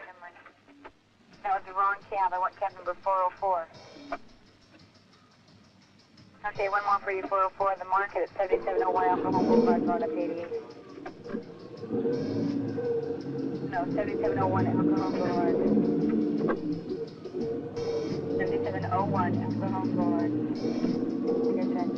never mind. That was the wrong cab. I want cab number 404. Okay, one more for you, 404. The market at 7701 Alcohol Boulevard, going up 88. No, 7701 Alcohol Boulevard. 7701 Alcohol Boulevard. Good time.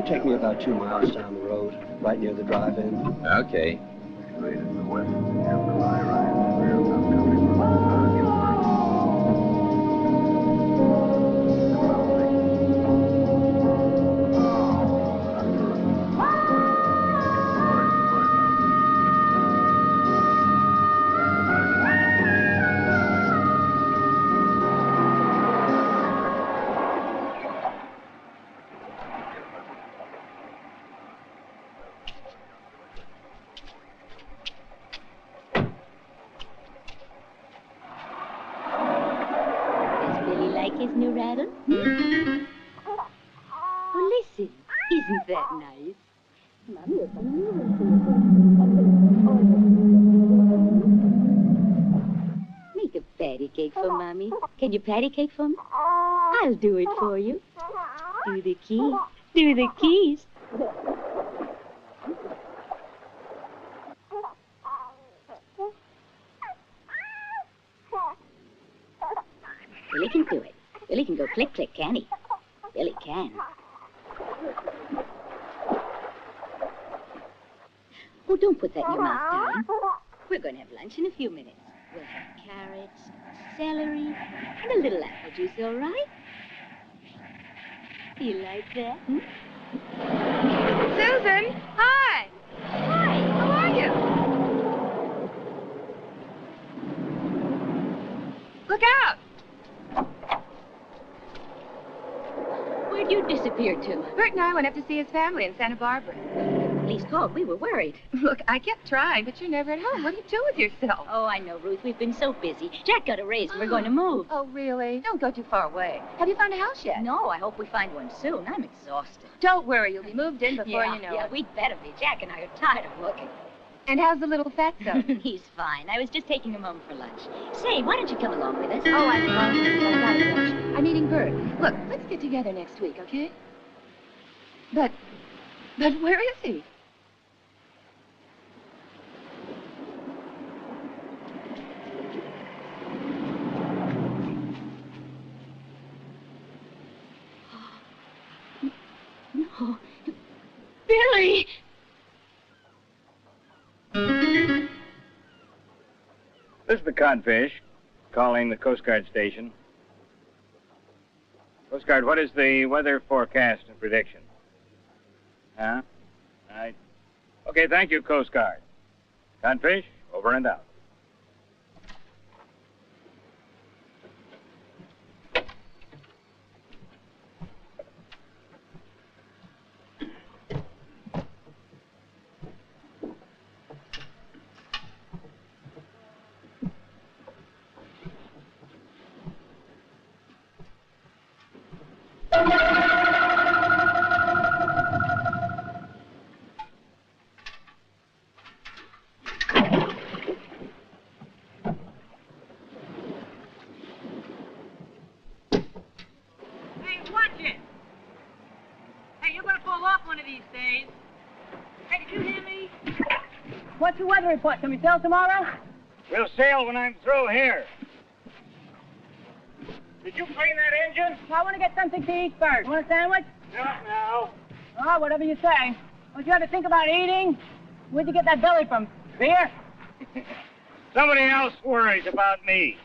Take me about 2 miles down the road, right near the drive-in. Okay. Isn't that nice? Make a patty cake for Mommy. Can you patty cake for me? I'll do it for you. Do the keys. Do the keys. Billy can do it. Billy can go click, click, can he? Billy can. Oh, don't put that in your mouth, darling. We're going to have lunch in a few minutes. We'll have carrots, celery, and a little apple juice, all right? Do you like that? Hmm? Susan! Hi! Hi! How are you? Look out! Where'd you disappear to? Bert and I went up to see his family in Santa Barbara. Police called. We were worried. Look, I kept trying, but you're never at home. What do you do with yourself? Oh, I know, Ruth. We've been so busy. Jack got a raise and we're going to move. Oh, really? Don't go too far away. Have you found a house yet? No, I hope we find one soon. I'm exhausted. Don't worry. You'll be moved in before you know it. Yeah, we'd better be. Jack and I are tired of looking. And how's the little fatso? He's fine. I was just taking him home for lunch. Say, why don't you come along with us? Oh, I'm meeting Bert. Look, let's get together next week, okay? But where is he? No. Billy! This is the Codfish, calling the Coast Guard station. Coast Guard, what is the weather forecast and prediction? Huh? Right. Okay, thank you, Coast Guard. Codfish, over and out. Hey, watch it! blow up one of these days. Hey, did you hear me? What's the weather report? Can we sail tomorrow? We'll sail when I'm through here. Did you clean that engine? I want to get something to eat first. Want a sandwich? Not now. Oh, whatever you say. Don't you ever think about eating? Where'd you get that belly from? Beer? Somebody else worries about me.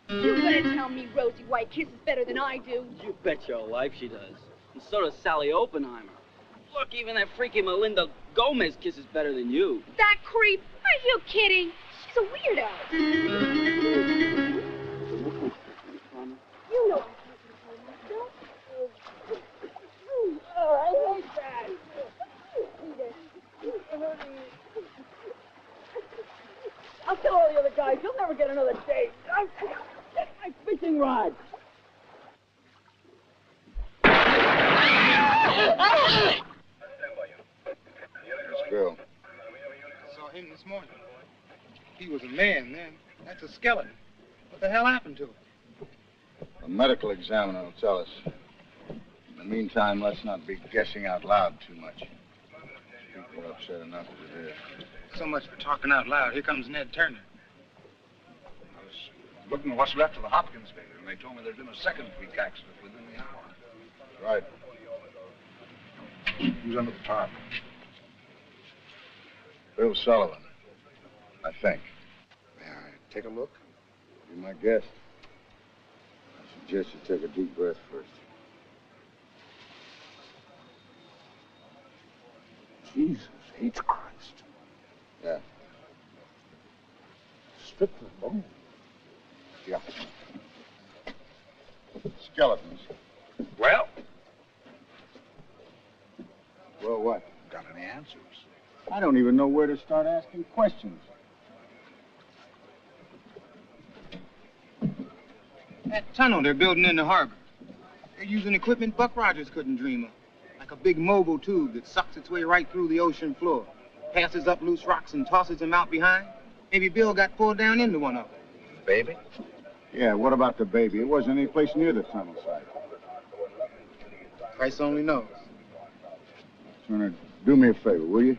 You better tell me Rosie White kisses better than I do. You bet your life she does. And so does Sally Oppenheimer. Look, even that freaky Melinda Gomez kisses better than you. That creep? Are you kidding? She's a weirdo. You know I hate that. I'll tell all the other guys, you'll never get another date. Get my fishing rod. This girl. I saw him this morning. He was a man then. That's a skeleton. What the hell happened to him? A medical examiner will tell us. In the meantime, let's not be guessing out loud too much. People are upset enough as it is. So much for talking out loud. Here comes Ned Turner. I was looking at what's left of the Hopkins baby, and they told me there'd been a second freak accident within the hour. Right. Who's under the tarp? Bill Sullivan, I think. May I take a look? Be my guest. I suggest you take a deep breath first. Jesus H. Christ. Yeah. Stripped to the bone. Yeah. Skeletons. Well? Well, what? Got any answers? I don't even know where to start asking questions. That tunnel they're building in the harbor. They're using equipment Buck Rogers couldn't dream of. Like a big mobile tube that sucks its way right through the ocean floor. Passes up loose rocks and tosses them out behind. Maybe Bill got pulled down into one of them. Baby? Yeah, what about the baby? It wasn't any place near the tunnel site. Christ only knows. Turner, do me a favor, will you?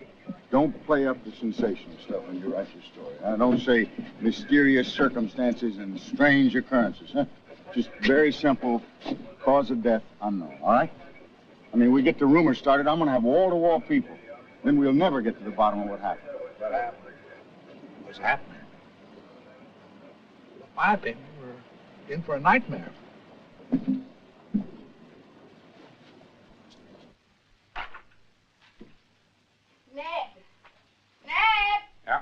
Don't play up the sensational stuff when you write your story. Don't say mysterious circumstances and strange occurrences, huh? Just very simple, cause of death unknown, all right? I mean, we get the rumor started, I'm gonna have wall-to-wall people. Then we'll never get to the bottom of what happened. What happened? What's happening? In my opinion, we're in for a nightmare. Ned! Ned! Yeah?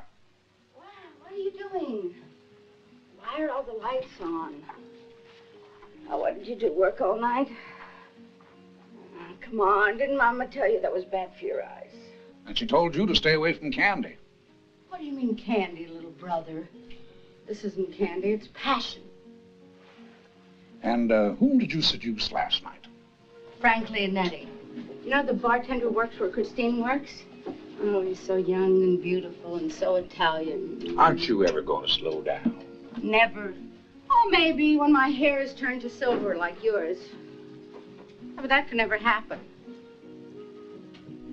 What are you doing? Why are all the lights on? Oh, what did you do, work all night? Oh, come on, didn't Mama tell you that was bad for your eyes? And she told you to stay away from candy. What do you mean candy, little brother? This isn't candy, it's passion. And whom did you seduce last night? Frank Leonetti. You know the bartender who works where Christine works? Oh, he's so young and beautiful and so Italian. Aren't you ever going to slow down? Never. Oh, maybe when my hair is turned to silver like yours. But that could never happen.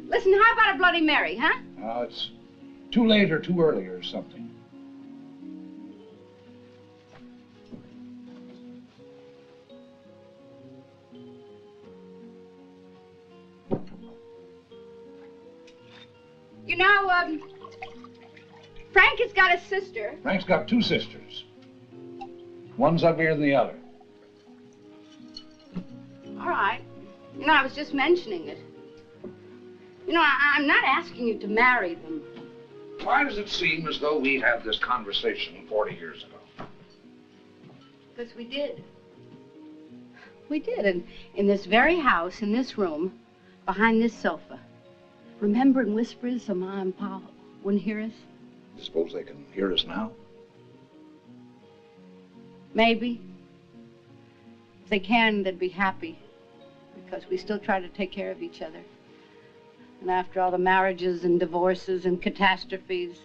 Listen, how about a Bloody Mary, huh? It's too late or too early or something. You know, Frank has got a sister. Frank's got two sisters. One's uglier than the other. All right. You know, I was just mentioning it. You know, I'm not asking you to marry them. Why does it seem as though we had this conversation 40 years ago? Because we did. We did, and in this very house, in this room, behind this sofa. Remember in whispers so Ma and Pa wouldn't hear us? You suppose they can hear us now? Maybe. If they can, they'd be happy. Because we still try to take care of each other. And after all the marriages and divorces and catastrophes,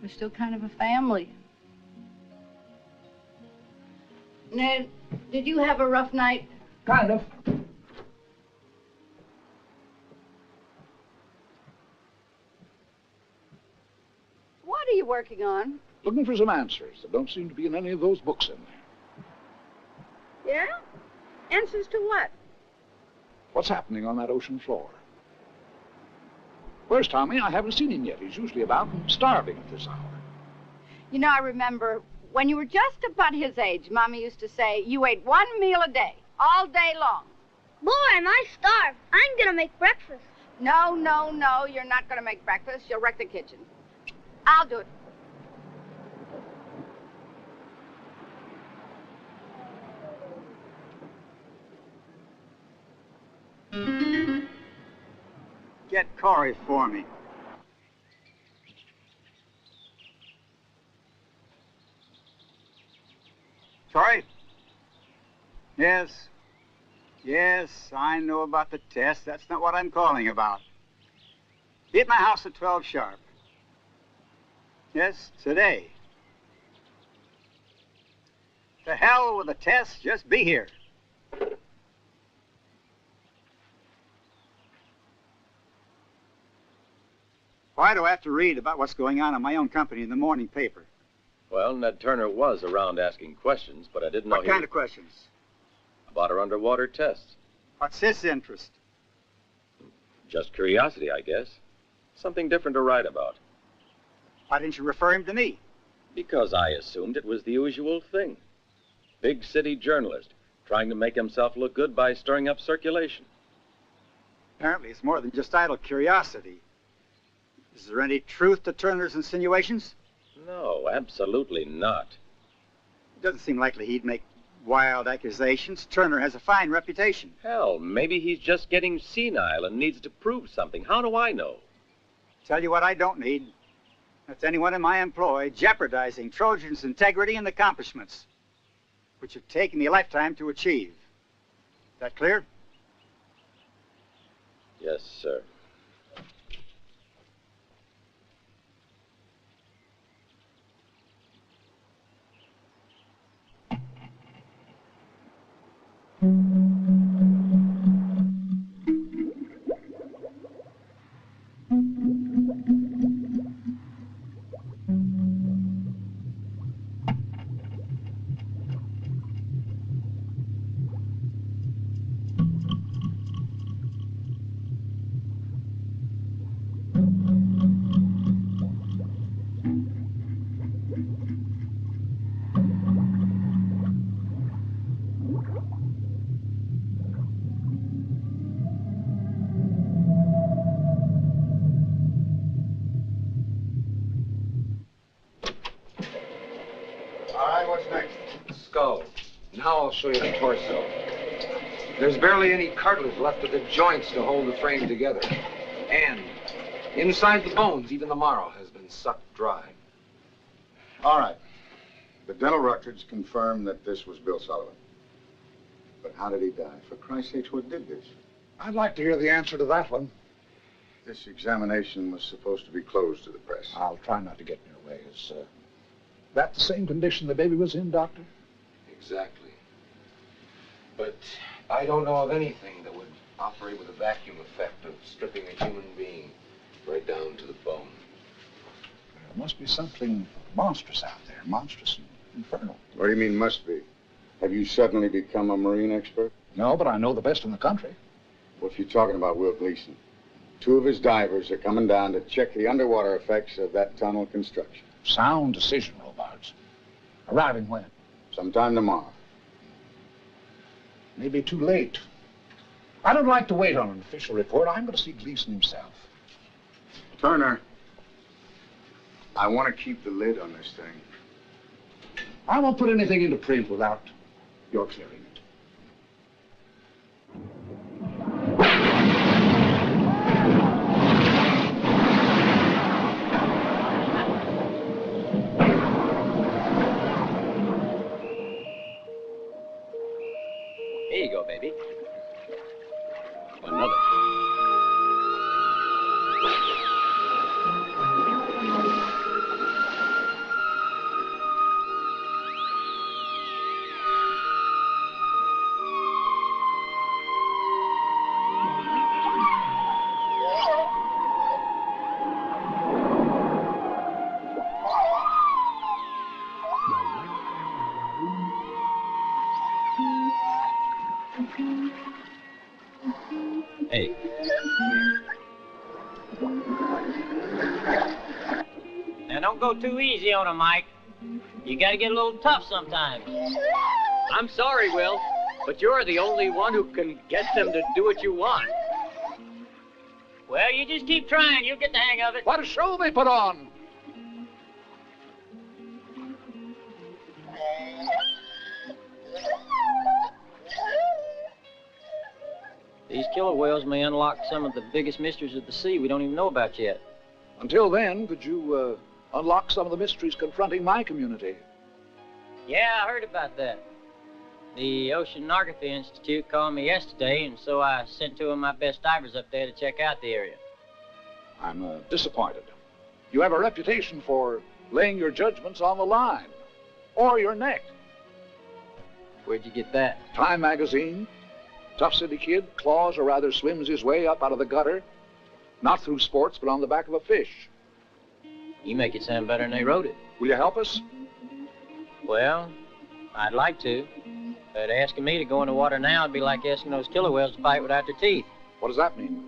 we're still kind of a family. Ned, did you have a rough night? Kind of. What are you working on? Looking for some answers that don't seem to be in any of those books in there. Yeah? Answers to what? What's happening on that ocean floor? Where's Tommy? I haven't seen him yet. He's usually about and starving at this hour. You know, I remember when you were just about his age, Mommy used to say you ate one meal a day, all day long. Boy, am I starved. I'm gonna make breakfast. No, no, no, you're not gonna make breakfast. You'll wreck the kitchen. I'll do it. Get Corey for me. Corey? Yes. Yes, I know about the test. That's not what I'm calling about. Be at my house at 12 sharp. Yes, today. To hell with the test, just be here. Why do I have to read about what's going on in my own company in the morning paper? Well, Ned Turner was around asking questions, but I didn't know What kind of questions? about her underwater tests. What's his interest? Just curiosity, I guess. Something different to write about. Why didn't you refer him to me? Because I assumed it was the usual thing. Big city journalist, trying to make himself look good by stirring up circulation. Apparently it's more than just idle curiosity. Is there any truth to Turner's insinuations? No, absolutely not. It doesn't seem likely he'd make wild accusations. Turner has a fine reputation. Hell, maybe he's just getting senile and needs to prove something. How do I know? Tell you what I don't need. That's anyone in my employ jeopardizing Trojan's integrity and accomplishments, which have taken me a lifetime to achieve. Is that clear? Yes, sir. I'll show you the torso. There's barely any cartilage left of the joints to hold the frame together. And inside the bones, even the marrow has been sucked dry. All right. The dental records confirm that this was Bill Sullivan. But how did he die? For Christ's sakes, what did this? I'd like to hear the answer to that one. This examination was supposed to be closed to the press. I'll try not to get in your way. Is that the same condition the baby was in, Doctor? Exactly. But I don't know of anything that would operate with a vacuum effect of stripping a human being right down to the bone. There must be something monstrous out there. Monstrous and infernal. What do you mean, must be? Have you suddenly become a marine expert? No, but I know the best in the country. Well, if you're talking about Will Gleason, 2 of his divers are coming down to check the underwater effects of that tunnel construction. Sound decision, Robards. Arriving when? Sometime tomorrow. may be too late. I don't like to wait on an official report. I'm going to see Gleason himself. Turner, I want to keep the lid on this thing. I won't put anything into print without your clearing it. Here you go, baby. Another. Hey. Now, don't go too easy on him, Mike. You gotta get a little tough sometimes. I'm sorry, Will, but you're the only one who can get them to do what you want. Well, you just keep trying. You'll get the hang of it. What a show they put on! These killer whales may unlock some of the biggest mysteries of the sea we don't even know about yet. Until then, could you unlock some of the mysteries confronting my community? Yeah, I heard about that. The Oceanography Institute called me yesterday, and so I sent two of my best divers up there to check out the area. I'm disappointed. You have a reputation for laying your judgments on the line, or your neck. Where'd you get that? Time magazine. Tough city kid claws or rather swims his way up out of the gutter, not through sports, but on the back of a fish. You make it sound better than they wrote it. Will you help us? Well, I'd like to. But asking me to go in the water now would be like asking those killer whales to fight without their teeth. What does that mean?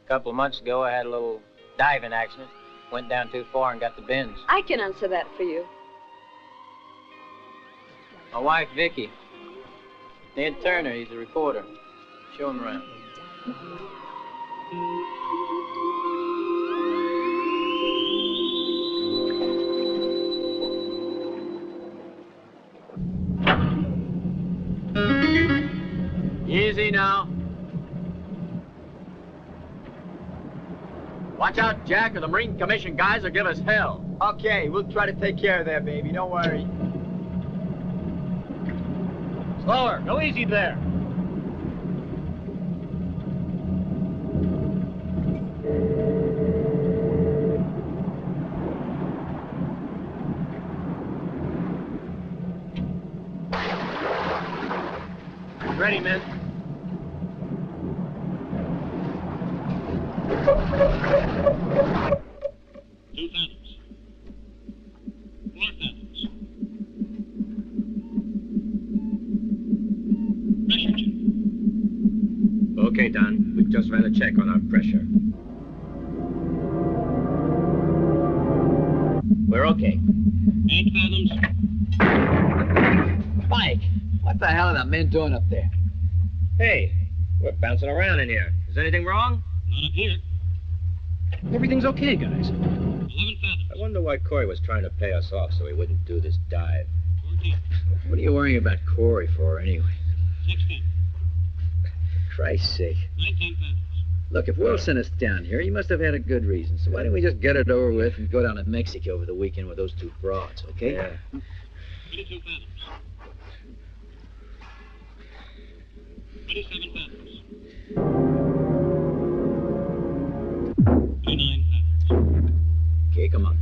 A couple of months ago, I had a little diving accident. Went down too far and got the bends. I can answer that for you. My wife, Vicky. Ned Turner, he's a reporter. Show him around. Easy now. Watch out, Jack, or the Marine Commission guys will give us hell. Okay, we'll try to take care of that, baby. Don't worry. Slower. Go easy there. Ready, men. Okay, Don. We just ran a check on our pressure. We're okay. 8 fathoms. Mike, what the hell are the men doing up there? Hey, we're bouncing around in here. Is anything wrong? Not up here. Everything's okay, guys. 11 fathoms. I wonder why Corey was trying to pay us off so he wouldn't do this dive. 14. What are you worrying about Corey for, anyway? 16. Christ's sake. 19 fathoms. Look, if Will sent us down here, he must have had a good reason. So why don't we just get it over with and go down to Mexico over the weekend with those two broads, okay? Yeah. 22 fathoms. 27 fathoms. 29 fathoms. Okay, come on.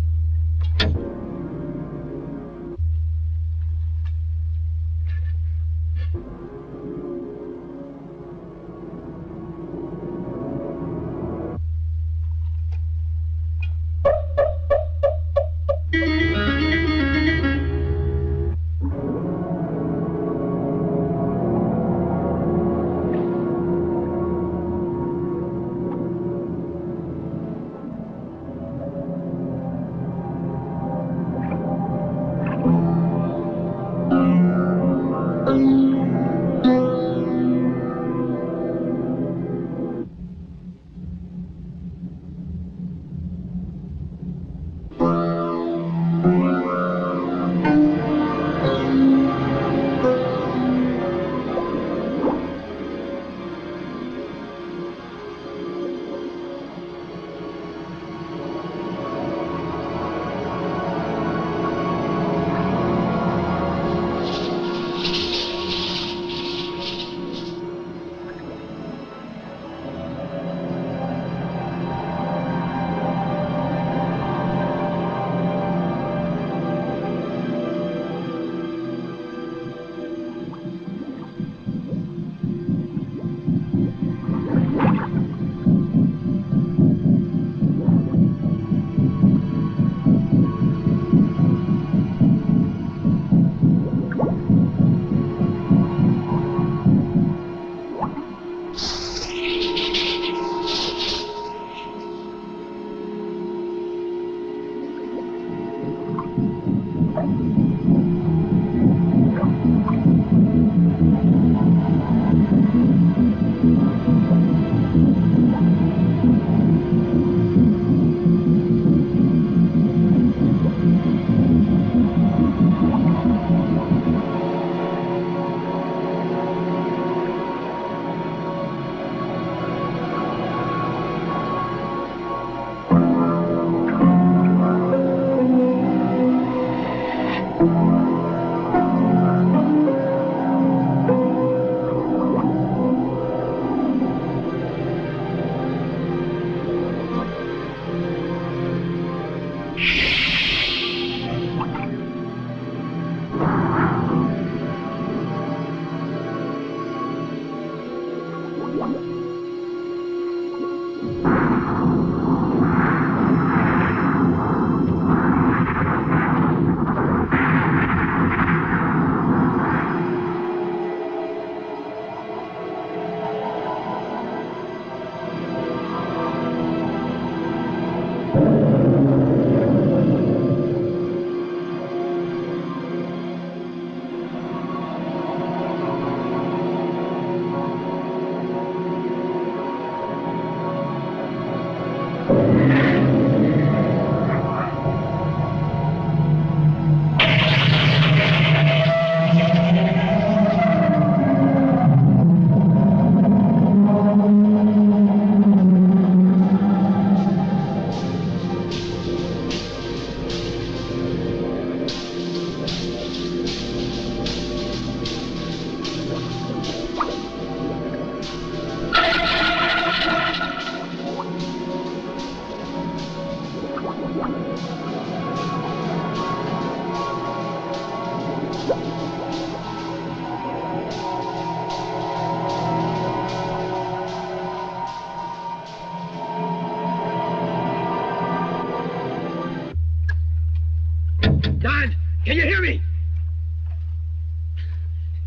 Don, can you hear me?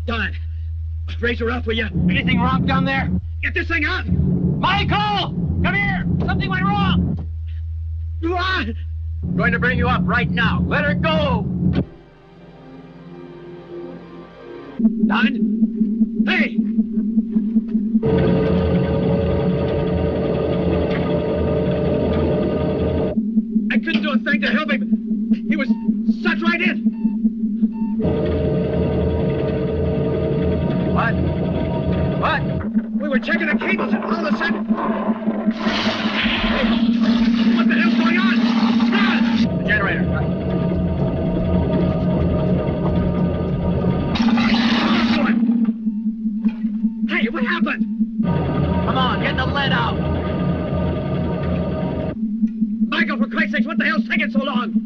Don, raise her up, will you? Anything wrong down there? Get this thing out! Michael! Come here! Something went wrong! What? Going to bring you up right now. Let her go! Don? Hey! I couldn't do a thing to help him. He was sucked right in. What? What? We were checking the cables and all of a sudden... Hey, what the hell's going on? Don! The generator. Hey, what happened? Come on, get the lead out. Michael, for Christ's sakes, what the hell's taking so long?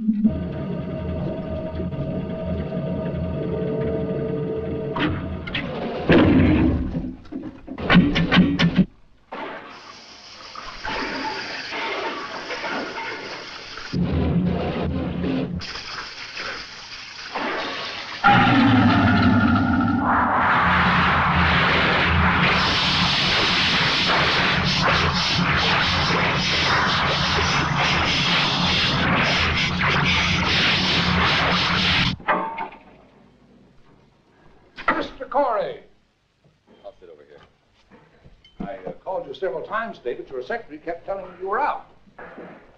Several times today, but your secretary kept telling me you were out.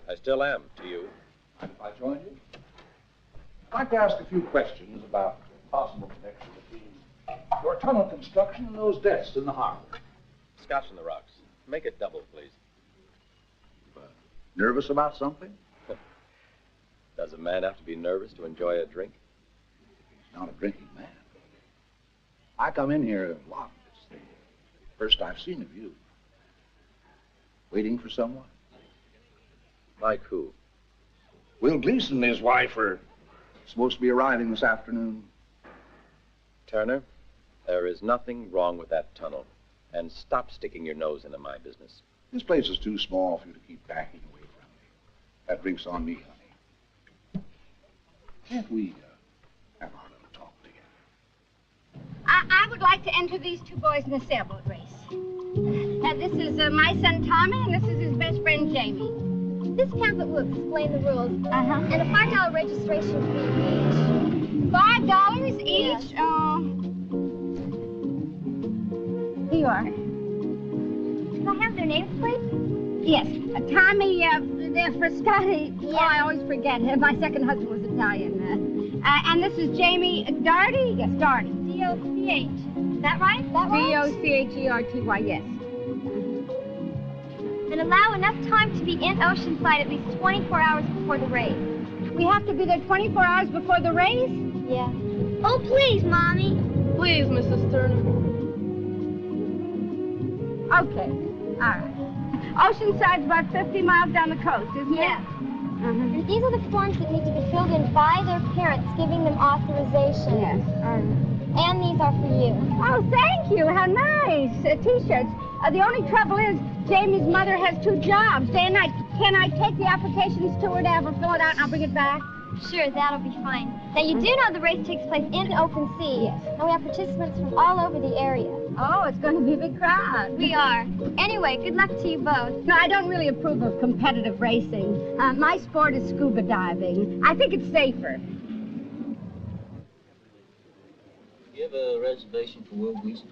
I still am, to you. Mind if I join you? I'd like to ask a few questions about the possible connection between your tunnel construction and those deaths in the harbor. Scotch on the rocks. Make it double, please. Nervous about something? Does a man have to be nervous to enjoy a drink? He's not a drinking man. I come in here a lot. It's the first I've seen of you. Waiting for someone? Like who? Will Gleason and his wife are supposed to be arriving this afternoon. Turner, there is nothing wrong with that tunnel. And stop sticking your nose into my business. This place is too small for you to keep backing away from me. That drink's on me, honey. Can't we have our little talk together? I would like to enter these two boys in a sailboat race. This is my son Tommy, and this is his best friend Jamie. This pamphlet will explain the rules. And a $5 registration fee each. $5 each? Yes. Here you are. Can I have their names, please? Yes. Tommy Frascati. Yeah. Oh, I always forget. My second husband was Italian. And this is Jamie Doherty. Yes, Doherty. D-O-C-H. Is that right? D-O-C-H-E-R-T-Y, yes. And allow enough time to be in Oceanside at least 24 hours before the race. We have to be there 24 hours before the race? Yeah. Oh, please, Mommy. Please, Mrs. Turner. Okay. All right. Oceanside's about 50 miles down the coast, isn't it? Yeah. And these are the forms that need to be filled in by their parents, giving them authorization. Yes. And these are for you. Oh, thank you. How nice. T-shirts. The only trouble is Jamie's mother has 2 jobs, day and night. Can I take the applications to her to have her fill it out and I'll bring it back? Sure, that'll be fine. Now, you do know the race takes place in open sea. Yes. And we have participants from all over the area. Oh, it's going to be a big crowd. We are. Anyway, good luck to you both. No, I don't really approve of competitive racing. My sport is scuba diving. I think it's safer. You have a reservation for Will Wheaton?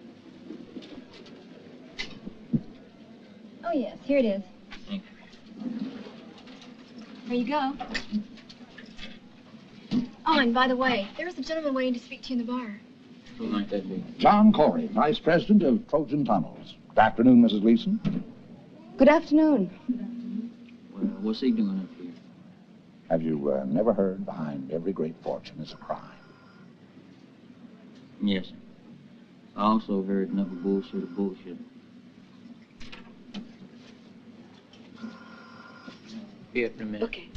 Oh, yes, here it is. Thank you. Here you go. Oh, and by the way, there's a gentleman waiting to speak to you in the bar. Who might that be? John Corey, Vice President of Trojan Tunnels. Good afternoon, Mrs. Gleason. Good afternoon. Well, what's he doing up here? Have you never heard behind every great fortune is a crime? Yes, sir. I also heard enough of bullshit of bullshit. Be up in a minute. Okay.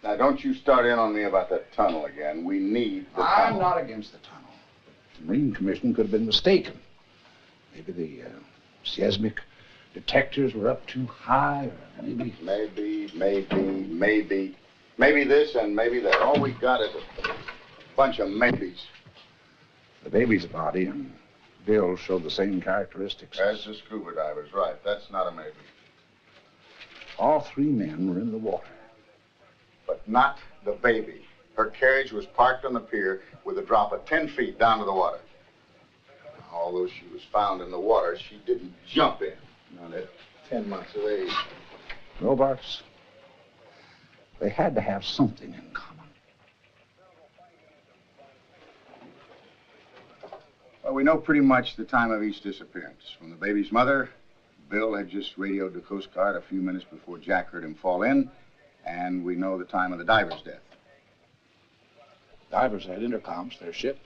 Now, don't you start in on me about that tunnel again. We need the I'm tunnel. not against the tunnel. The Marine Commission could have been mistaken. Maybe the seismic detectors were up too high, or maybe... Maybe this and maybe that. All we got is a bunch of maybes. The baby's body and Bill showed the same characteristics. As the scuba divers, right. That's not a maybe. All 3 men were in the water. But not the baby. Her carriage was parked on the pier with a drop of 10 feet down to the water. Although she was found in the water, she didn't jump in. Not at 10 months of age. Robarts, they had to have something in common. Well, we know pretty much the time of each disappearance. From the baby's mother, Bill had just radioed the Coast Guard a few minutes before Jack heard him fall in, and we know the time of the diver's death. Divers had intercoms to their ship.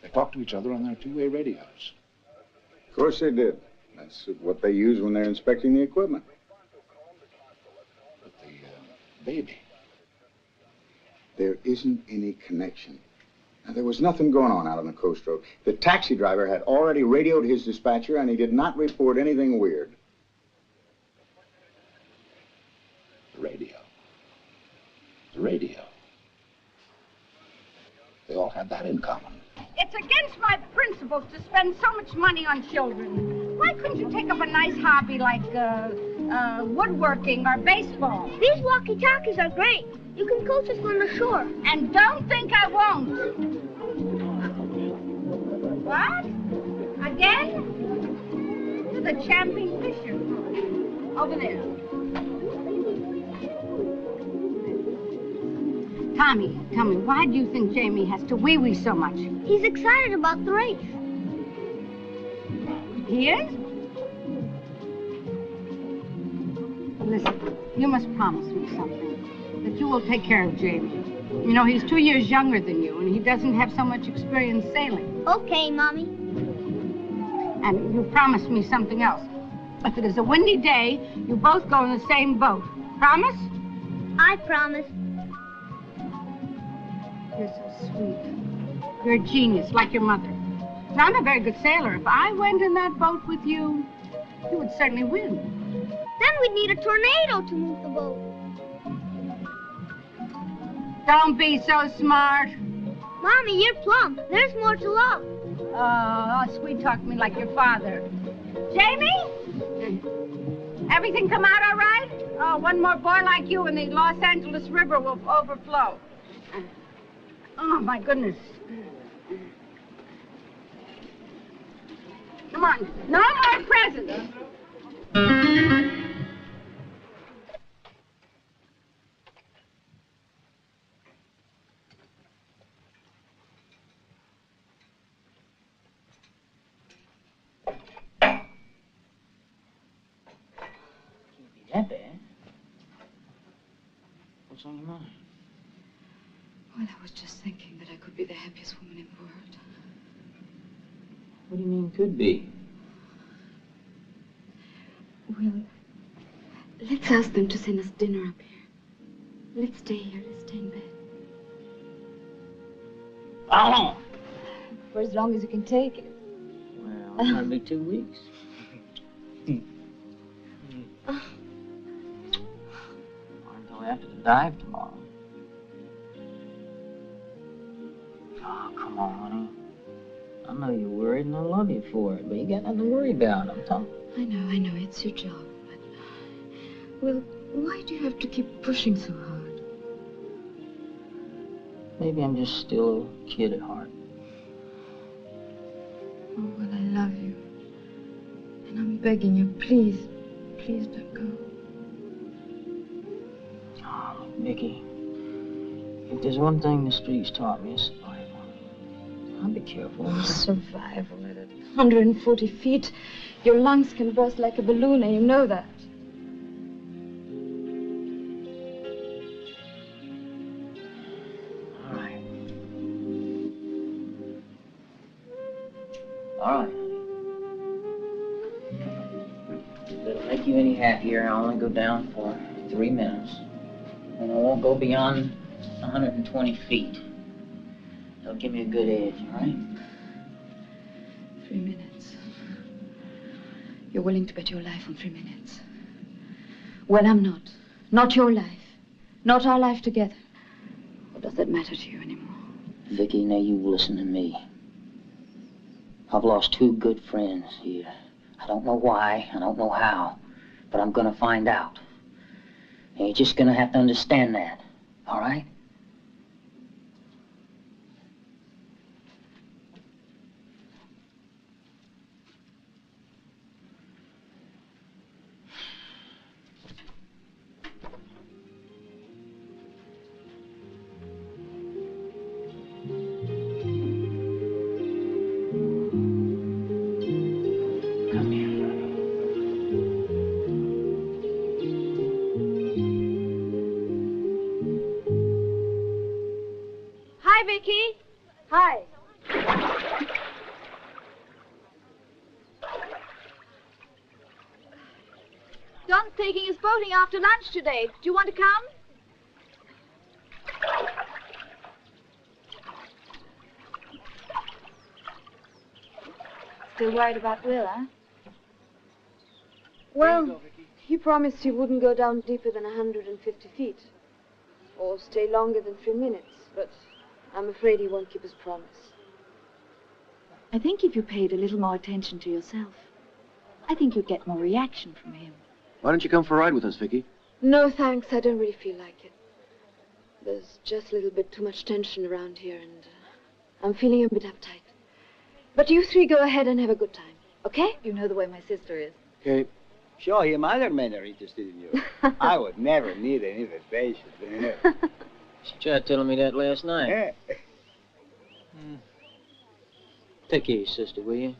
They talked to each other on their 2-way radios. Of course they did. That's what they use when they're inspecting the equipment. But the baby... There isn't any connection. Now, there was nothing going on out on the coast road. The taxi driver had already radioed his dispatcher, and he did not report anything weird. The radio. The radio. They all had that in common. It's against my principles to spend so much money on children. Why couldn't you take up a nice hobby like woodworking or baseball? These walkie-talkies are great. You can coach us on the shore. And don't think I won't. What? Again? You're the champion fisher. Over there. Tommy, tell me, why do you think Jamie has to wee-wee so much? He's excited about the race. He is? Listen, you must promise me something, that you will take care of Jamie. You know, he's 2 years younger than you, and he doesn't have so much experience sailing. Okay, Mommy. And you promised me something else. If it is a windy day, you both go in the same boat. Promise? I promise. You're so sweet. You're a genius, like your mother. And I'm a very good sailor. If I went in that boat with you, you would certainly win. Then we'd need a tornado to move the boat. Don't be so smart. Mommy, you're plump. There's more to love. Oh, sweet-talk me like your father. Jamie? Everything come out all right? Oh, one more boy like you and the Los Angeles River will overflow. Oh, my goodness. Come on. No more presents. What's on your mind? Well, I was just thinking that I could be the happiest woman in the world. What do you mean could be? Well, let's ask them to send us dinner up here. Let's stay here. Let's stay in bed. How long? For as long as you can take it. Well, it might be 2 weeks. Or until after the dive tomorrow. Oh, come on, honey. I know you're worried and I love you for it, but you got nothing to worry about. I'm talking. I know, it's your job, but... Well, why do you have to keep pushing so hard? Maybe I'm just still a kid at heart. Oh, well, I love you. And I'm begging you, please, please don't go. Oh, Vicky, if there's one thing the streets taught me, it's survival. I'll be careful. Oh, survival at 140 feet. Your lungs can burst like a balloon, and you know that. All right. If it'll make you any happier, I'll only go down for 3 minutes. And I won't go beyond 120 feet. That'll give me a good edge, all right? 3 minutes. You're willing to bet your life on 3 minutes. Well, I'm not. Not your life. Not our life together. Or does that matter to you anymore? Vicky, now you listen to me. I've lost 2 good friends here. I don't know why, I don't know how, but I'm gonna find out. And you're just gonna have to understand that, all right? Hi, Vicky. Hi. Don's taking his boating after lunch today. Do you want to come? Still worried about Will, huh? Well, he promised he wouldn't go down deeper than 150 feet. Or stay longer than 3 minutes, but I'm afraid he won't keep his promise. I think if you paid a little more attention to yourself, I think you'd get more reaction from him. Why don't you come for a ride with us, Vicky? No, thanks. I don't really feel like it. There's just a little bit too much tension around here, and I'm feeling a bit uptight. But you 3 go ahead and have a good time, okay? You know the way my sister is. Okay. Show him other men are interested in you. I would never need an invitation. She tried telling me that last night. Yeah. Take care of your sister, will you?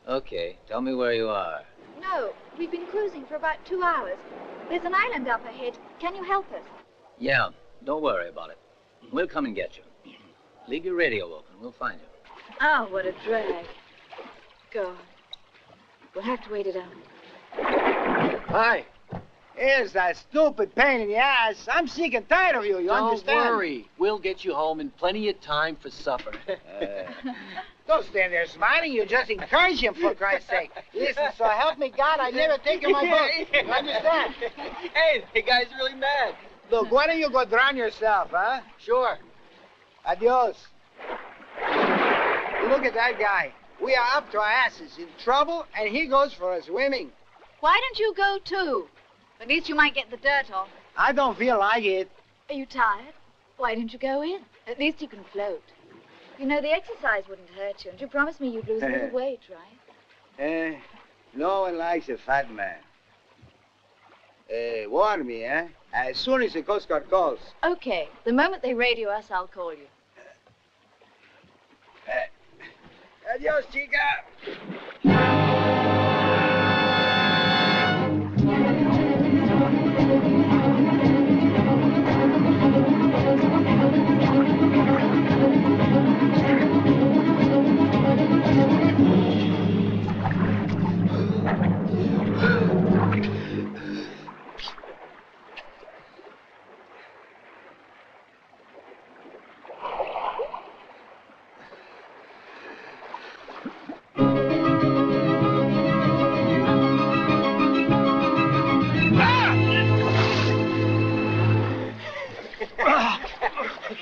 Okay, tell me where you are. No, we've been cruising for about 2 hours. There's an island up ahead. Can you help us? Yeah, don't worry about it. We'll come and get you. Leave your radio open. We'll find you. Oh, what a drag. God. We'll have to wait it out. Hi. Here's that stupid pain in the ass. I'm sick and tired of you, you understand? Don't worry. We'll get you home in plenty of time for supper. Don't stand there smiling. You just encourage him, for Christ's sake. Listen, so help me God, I never take him my book. You understand? Hey, the guy's really mad. Look, why don't you go drown yourself, huh? Sure. Adios. Look at that guy. We are up to our asses in trouble, and he goes for a swimming. Why don't you go, too? At least you might get the dirt off. I don't feel like it. Are you tired? Why don't you go in? At least you can float. You know, the exercise wouldn't hurt you, and you promised me you'd lose a little weight, right? No one likes a fat man. Warn me, eh? As soon as the Coast Guard calls. Okay. The moment they radio us, I'll call you. Adios, chica.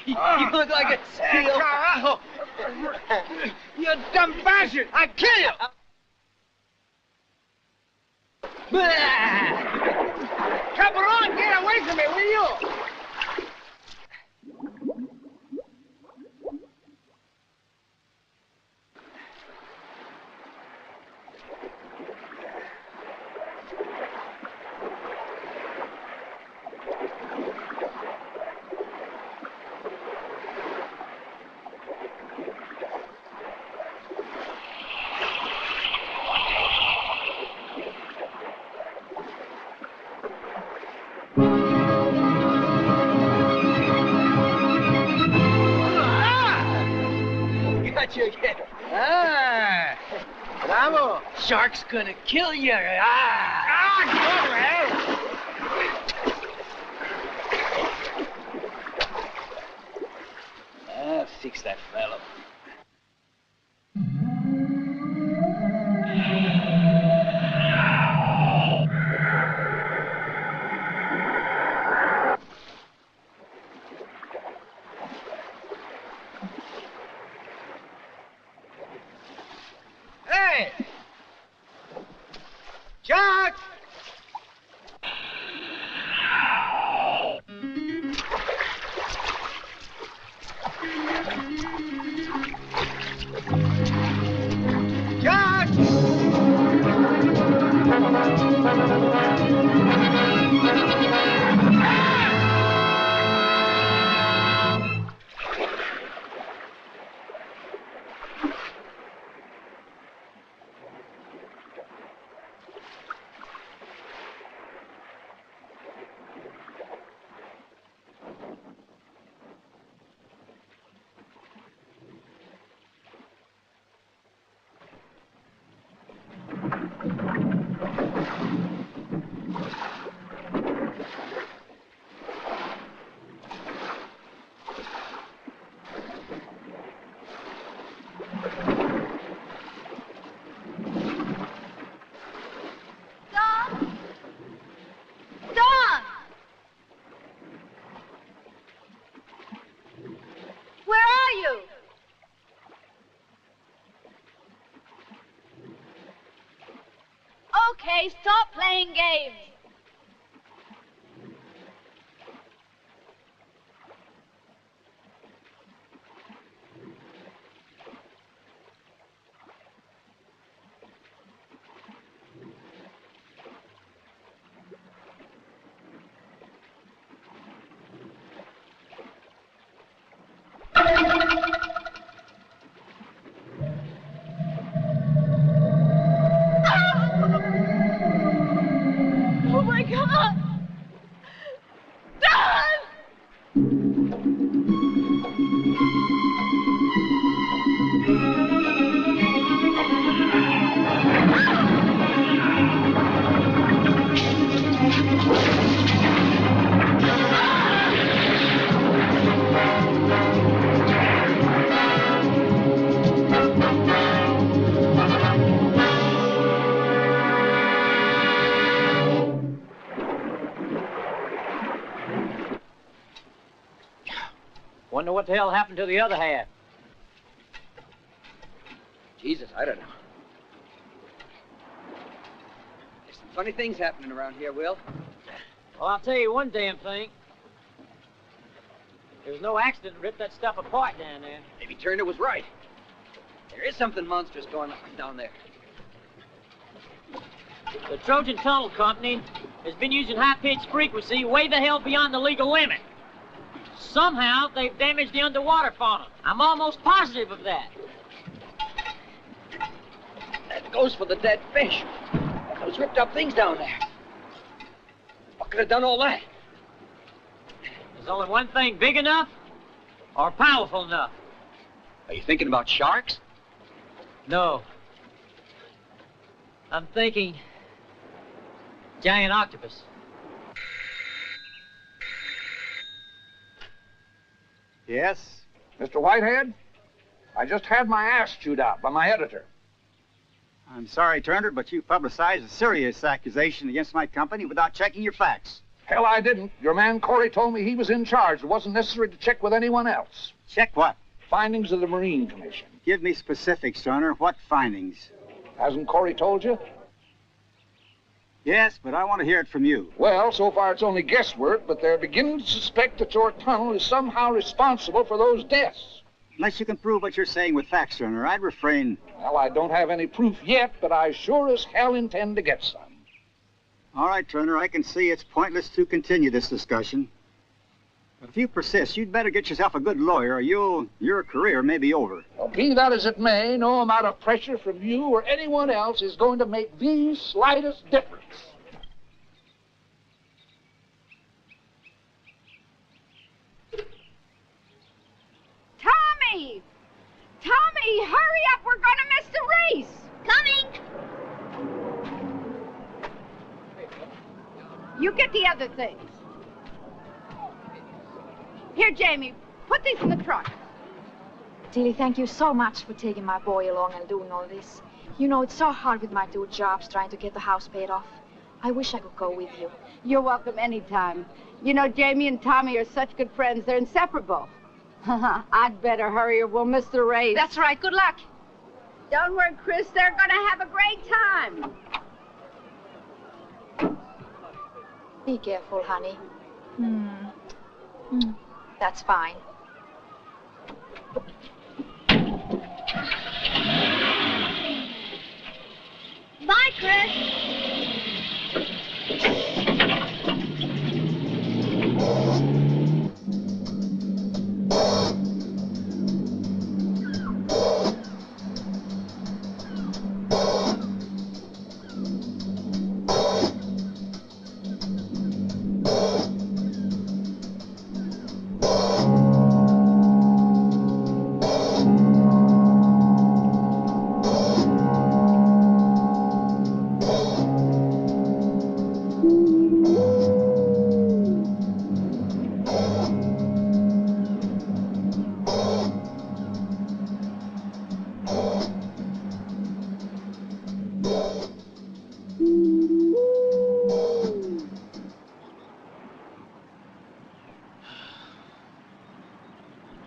You look like a seal. You dumb bastard! I'll kill you! Cabron, get away from me, will you? You again. Ah, bravo. Shark's gonna kill you. Fix that fellow. Hey! Chuck! okay? Stop playing games. Oh my God! Wonder what the hell happened to the other half. Jesus, I don't know. There's some funny things happening around here, Will. Well, I'll tell you one damn thing. There was no accident to rip that stuff apart down there. Maybe Turner was right. There is something monstrous going on down there. The Trojan Tunnel Company has been using high-pitched frequency way the hell beyond the legal limit. Somehow, they've damaged the underwater fauna. I'm almost positive of that. That goes for the dead fish. Those ripped up things down there. What could have done all that? There's only one thing big enough or powerful enough. Are you thinking about sharks? No. I'm thinking giant octopus. Yes? Mr. Whitehead, I just had my ass chewed out by my editor. I'm sorry, Turner, but you publicized a serious accusation against my company without checking your facts. Hell, I didn't. Your man Corey told me he was in charge. It wasn't necessary to check with anyone else. Check what? Findings of the Marine Commission. Give me specifics, Turner. What findings? Hasn't Corey told you? Yes, but I want to hear it from you. Well, so far it's only guesswork, but they're beginning to suspect that your tunnel is somehow responsible for those deaths. Unless you can prove what you're saying with facts, Turner, I'd refrain. Well, I don't have any proof yet, but I sure as hell intend to get some. All right, Turner, I can see it's pointless to continue this discussion. But if you persist, you'd better get yourself a good lawyer, or your career may be over. Well, be that as it may, no amount of pressure from you or anyone else is going to make the slightest difference. Tommy! Tommy, hurry up! We're gonna miss the race! Coming! You get the other things. Here, Jamie, put these in the truck. Tilly, thank you so much for taking my boy along and doing all this. You know, it's so hard with my 2 jobs trying to get the house paid off. I wish I could go with you. You're welcome anytime. You know, Jamie and Tommy are such good friends, they're inseparable. I'd better hurry or we'll miss the race. That's right. Good luck. Don't worry, Chris. They're gonna have a great time. Be careful, honey. That's fine. Bye, Chris.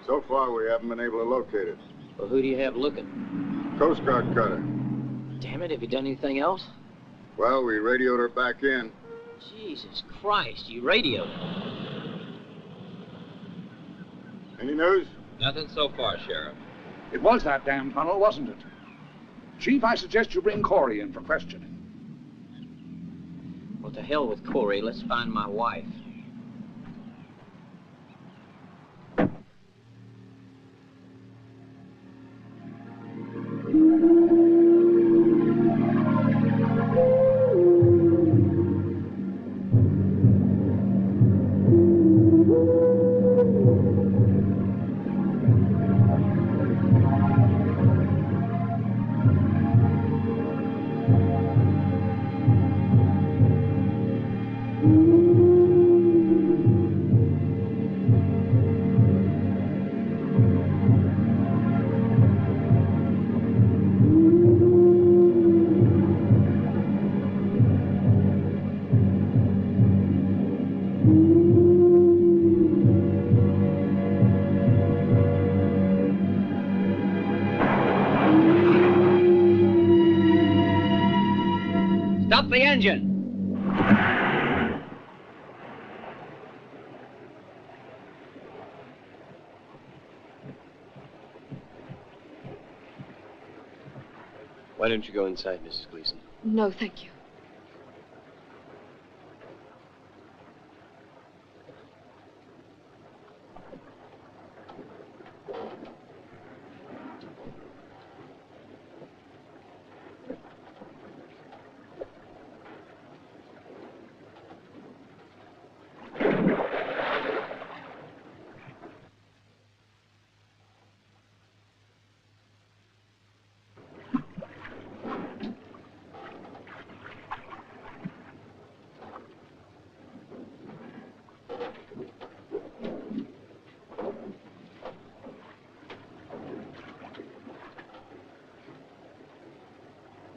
So far, we haven't been able to locate it. Well, who do you have looking? Coast Guard cutter. Damn it, have you done anything else? Well, we radioed her back in. Jesus Christ, you radioed her. Any news? Nothing so far, Sheriff. It was that damn tunnel, wasn't it? Chief, I suggest you bring Corey in for questioning. Well, to hell with Corey. Let's find my wife. Stop the engine! Why don't you go inside, Mrs. Gleason? No, thank you.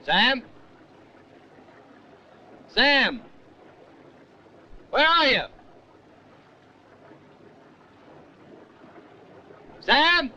Sam? Sam! Where are you? Sam?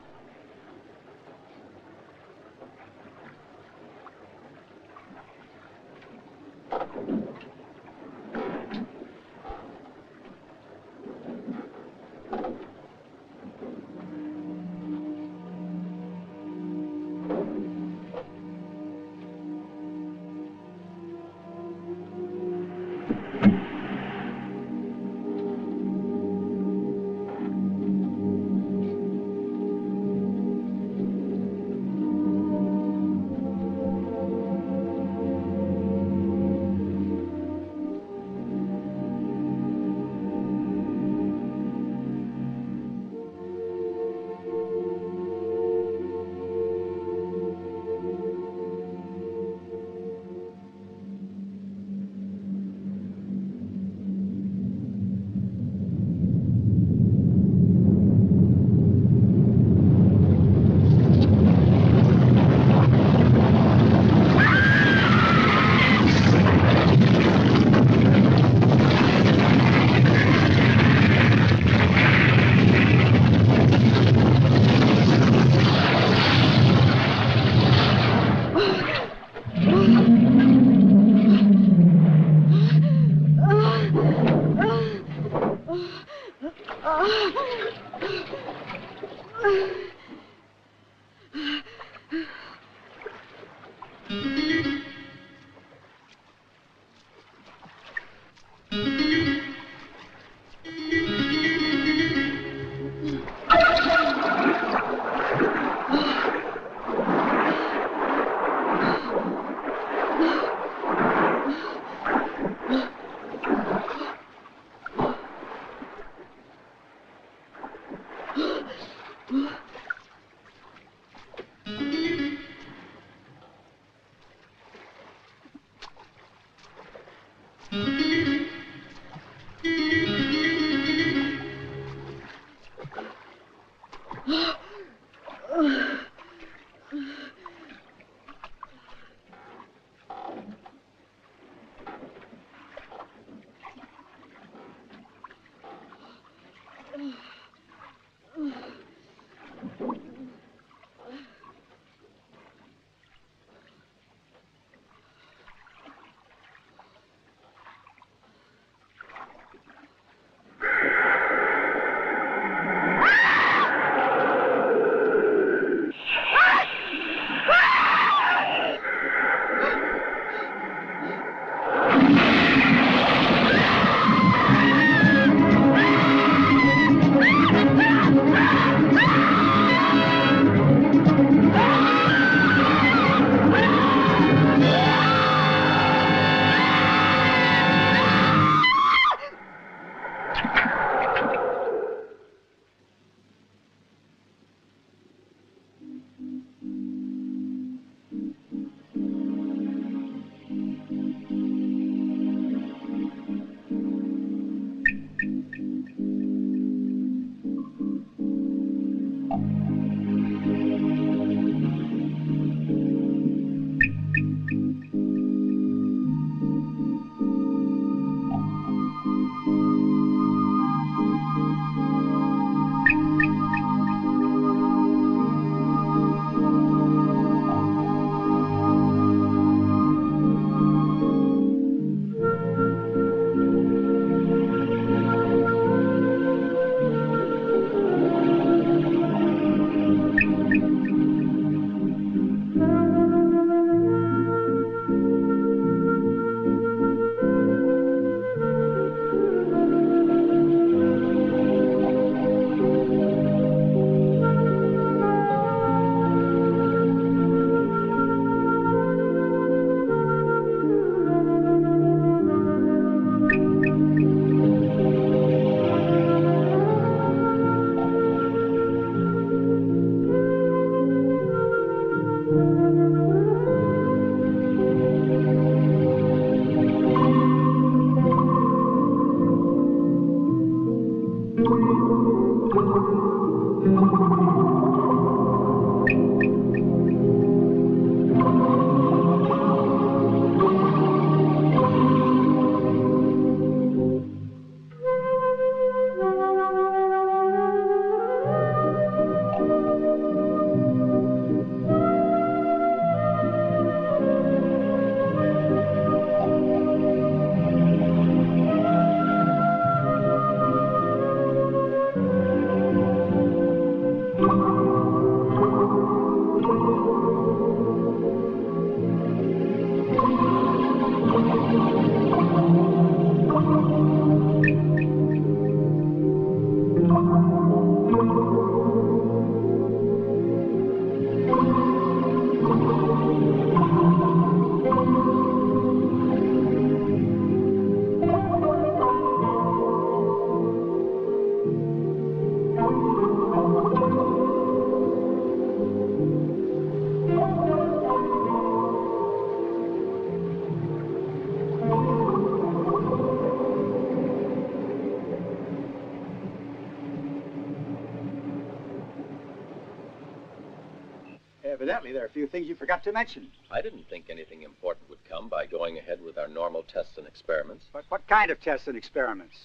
Evidently, there are a few things you forgot to mention. I didn't think anything important would come by going ahead with our normal tests and experiments. But what kind of tests and experiments?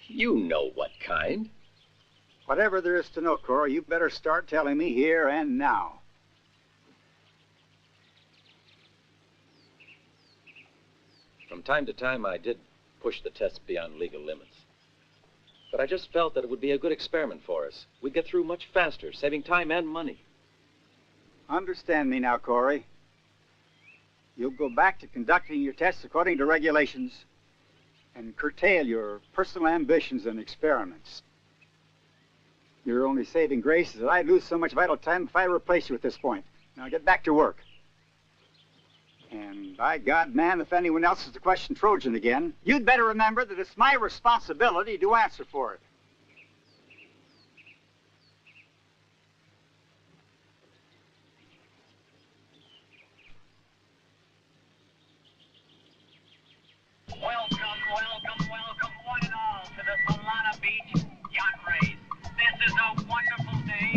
You know what kind. Whatever there is to know, Cora, you better start telling me here and now. From time to time, I did push the tests beyond legal limits. But I just felt that it would be a good experiment for us. We'd get through much faster, saving time and money. Understand me now, Corey. You'll go back to conducting your tests according to regulations and curtail your personal ambitions and experiments. Your only saving grace is that I'd lose so much vital time if I replace you at this point. Now get back to work. And by God, man, if anyone else is to question Trojan again, you'd better remember that it's my responsibility to answer for it. Welcome, one and all, to the Solana Beach Yacht Race. This is a wonderful day.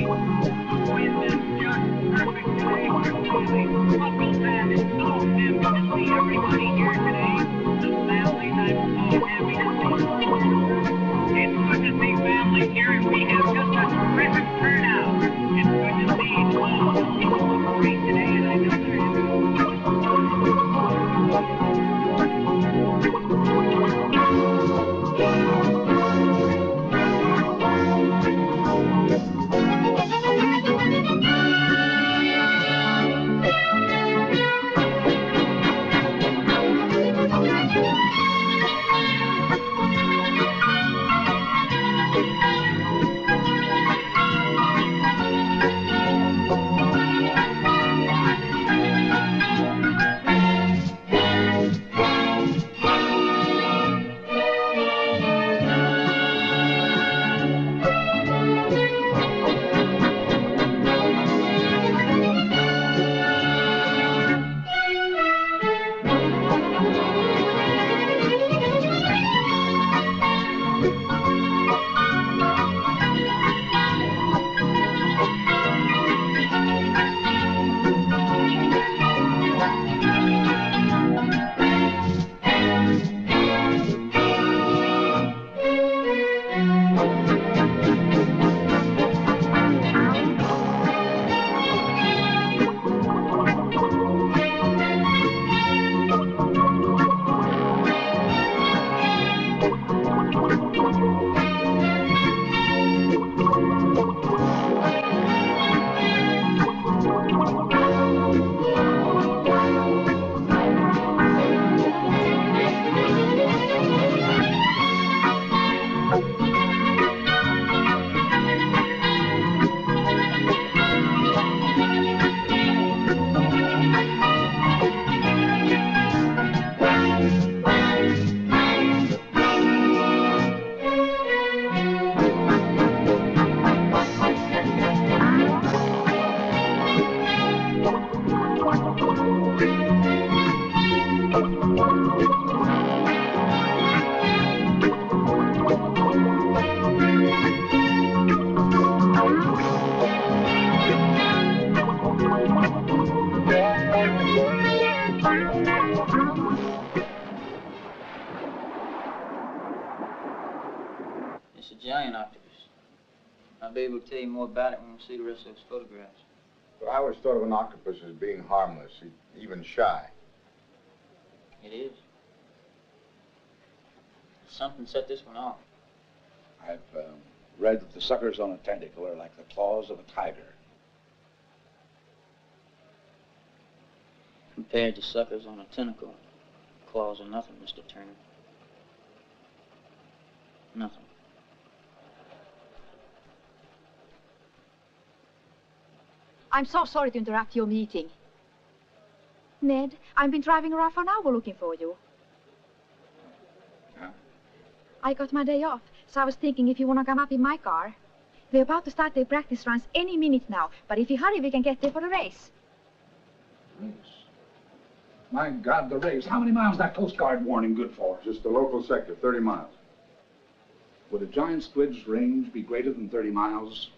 Wind is just perfect today for sailing. Local fan is so happy to see everybody here today. The families, I'm so happy to see. It's good to see families here, and we have just a terrific turnout. It's good to see all the people look great today, and I know they're giant octopus. I'll be able to tell you more about it when we see the rest of those photographs. But I always thought of an octopus as being harmless, even shy. It is. Something set this one off. I've read that the suckers on a tentacle are like the claws of a tiger. Compared to suckers on a tentacle, claws are nothing, Mr. Turner. Nothing. I'm so sorry to interrupt your meeting. Ned, I've been driving around for an hour looking for you. Huh? I got my day off, so I was thinking if you want to come up in my car. They're about to start their practice runs any minute now, but if you hurry, we can get there for the race. Race? My God, the race. How many miles is that Coast Guard warning good for? Just the local sector, 30 miles. Would a giant squid's range be greater than 30 miles?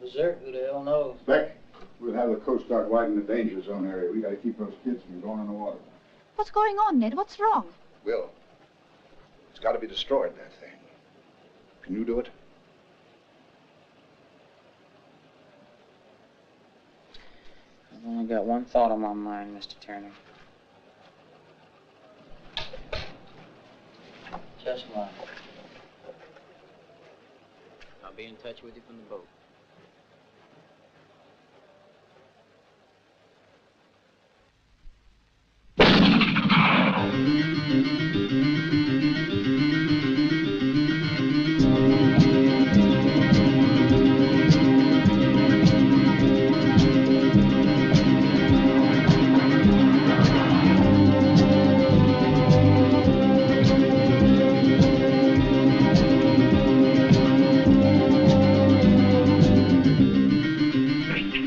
Dessert, who the hell knows? Beck, we'll have the Coast Guard widen the danger zone area. We got to keep those kids from going in the water. What's going on, Ned? What's wrong? Will, it's got to be destroyed, that thing. Can you do it? I've only got one thought on my mind, Mr. Turner. Just one. I'll be in touch with you from the boat.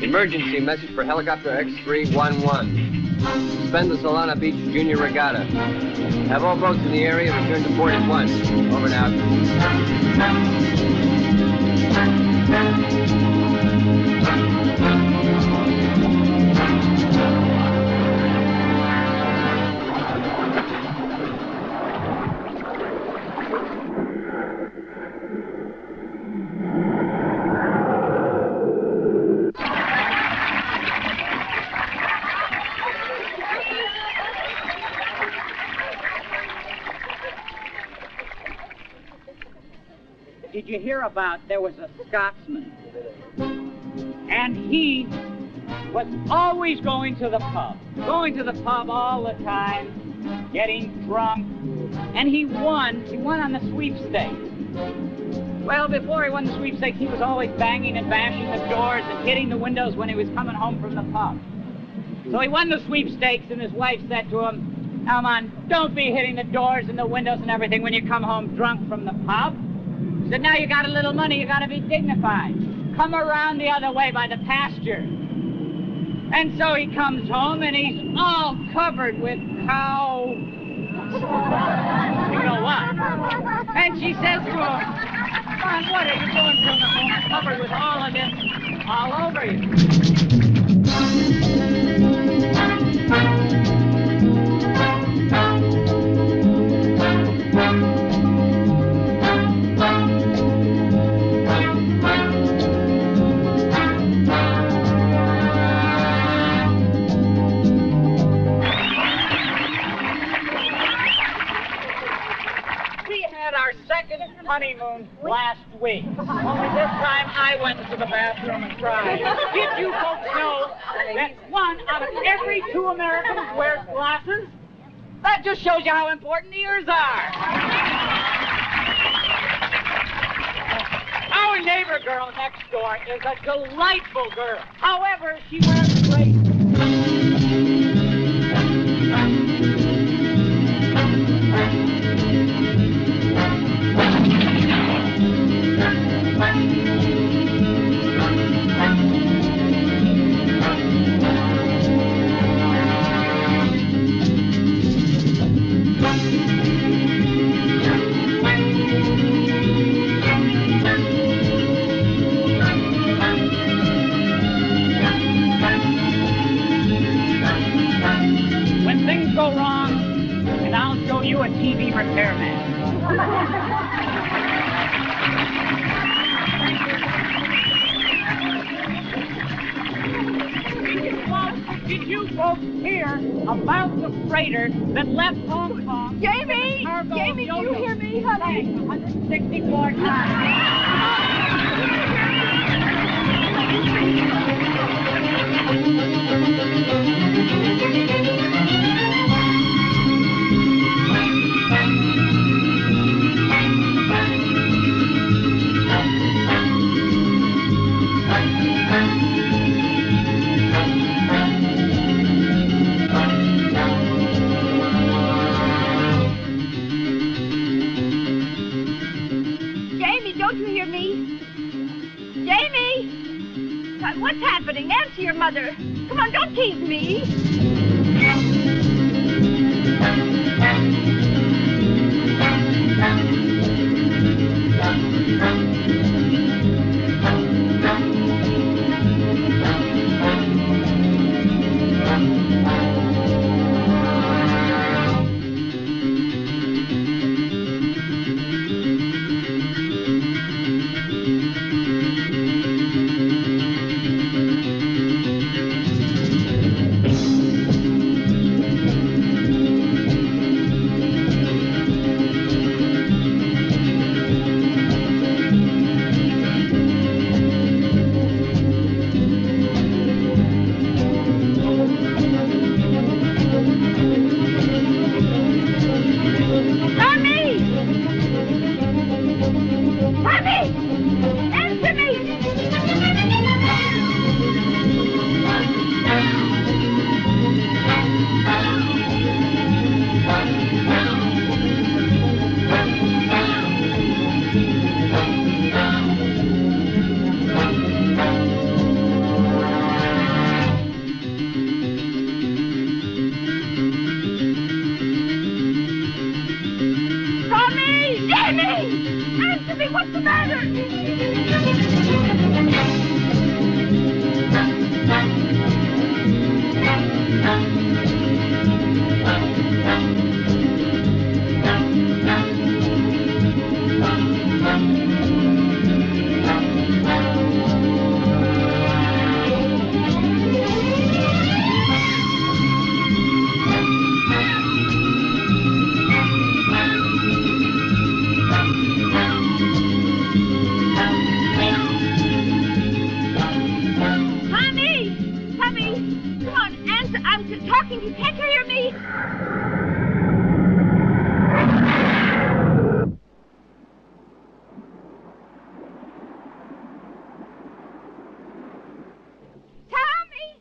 Emergency message for helicopter X311. Suspend the Solana Beach Junior Regatta. Have all boats in the area return to port at once. Over and out. Did you hear about there was a Scotsman? And he was always going to the pub. Going to the pub all the time, getting drunk. And he won on the sweepstakes. Well, before he won the sweepstakes, he was always banging and bashing the doors and hitting the windows when he was coming home from the pub. So he won the sweepstakes, and his wife said to him, "Come on, don't be hitting the doors and the windows and everything when you come home drunk from the pub." He said, "Now you got a little money, you got to be dignified. Come around the other way by the pasture." And so he comes home, and he's all covered with cow... You know what? And she says to him, "Son, what are you doing from the home covered with all of this all over you?" Honeymoon last week. Only this time I went to the bathroom and cried. Did you folks know that 1 out of every 2 Americans wears glasses? That just shows you how important ears are. Our neighbor girl next door is a delightful girl. However, she wears braces. Go wrong, and I'll show you a TV repairman. Did you folks hear about the freighter that left Hong Kong? Jamie! Jamie, do you hear me, honey? 164 times. Don't you hear me? Jamie! What's happening? Answer your mother. Come on, don't tease me. Jamie! Answer me! What's the matter? Talking, you can't hear me. Tommy! Tommy!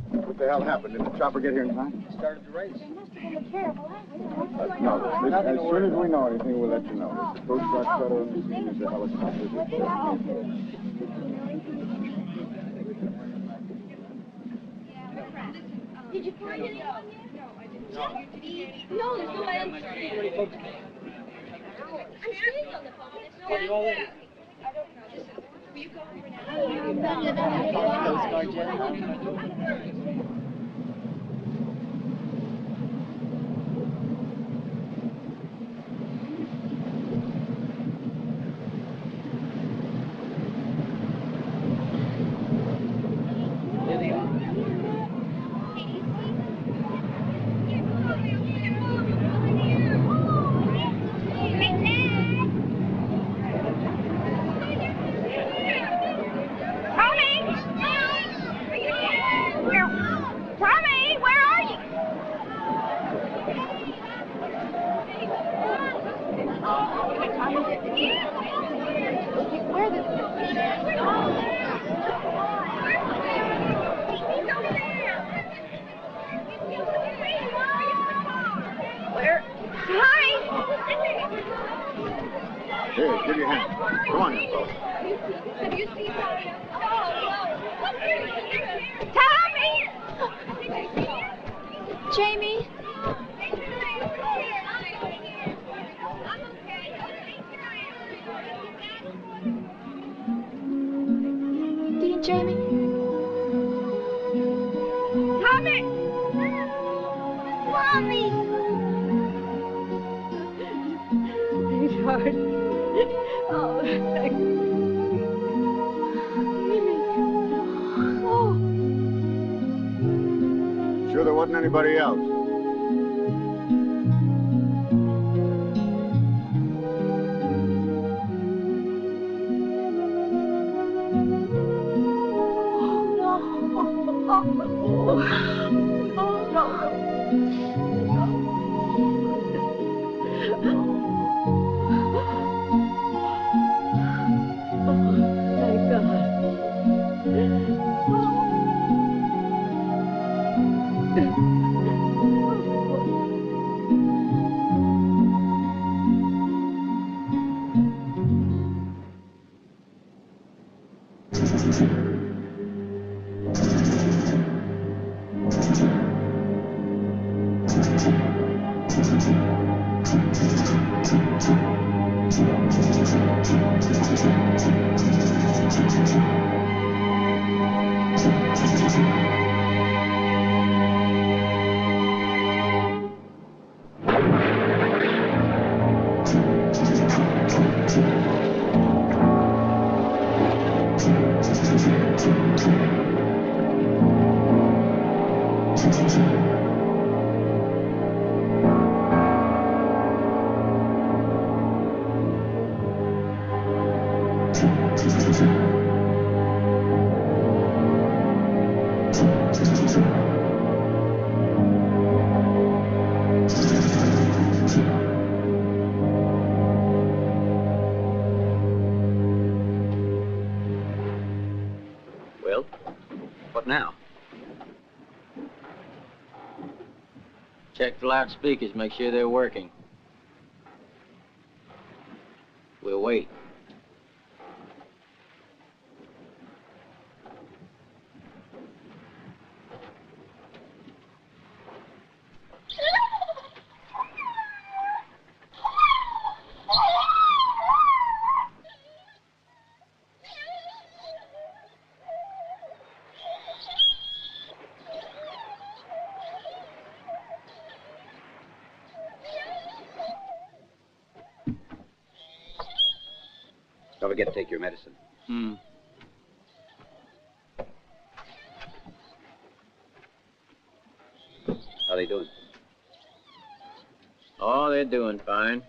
What the hell happened? Did the chopper get here in time? Started the race. No. As soon as we know anything, we'll let you know. There's the Coast Guard cutter on the scene. There's the helicopter. Did you find anyone yet? No, there's no answer. I'm staying on the phone. Are you all in? I don't know. Listen, will you go over now? Coast Guard jet. Here, give your hand. Come on, you folks. Have you seen Tommy? Jamie? Dean, Jamie? Tommy! Mommy! Sweetheart. Oh, thank you. Sure there wasn't anybody else? Well, what now? Check the loudspeakers, make sure they're working. We'll wait. Don't forget to take your medicine. How they doing? Oh, they're doing fine.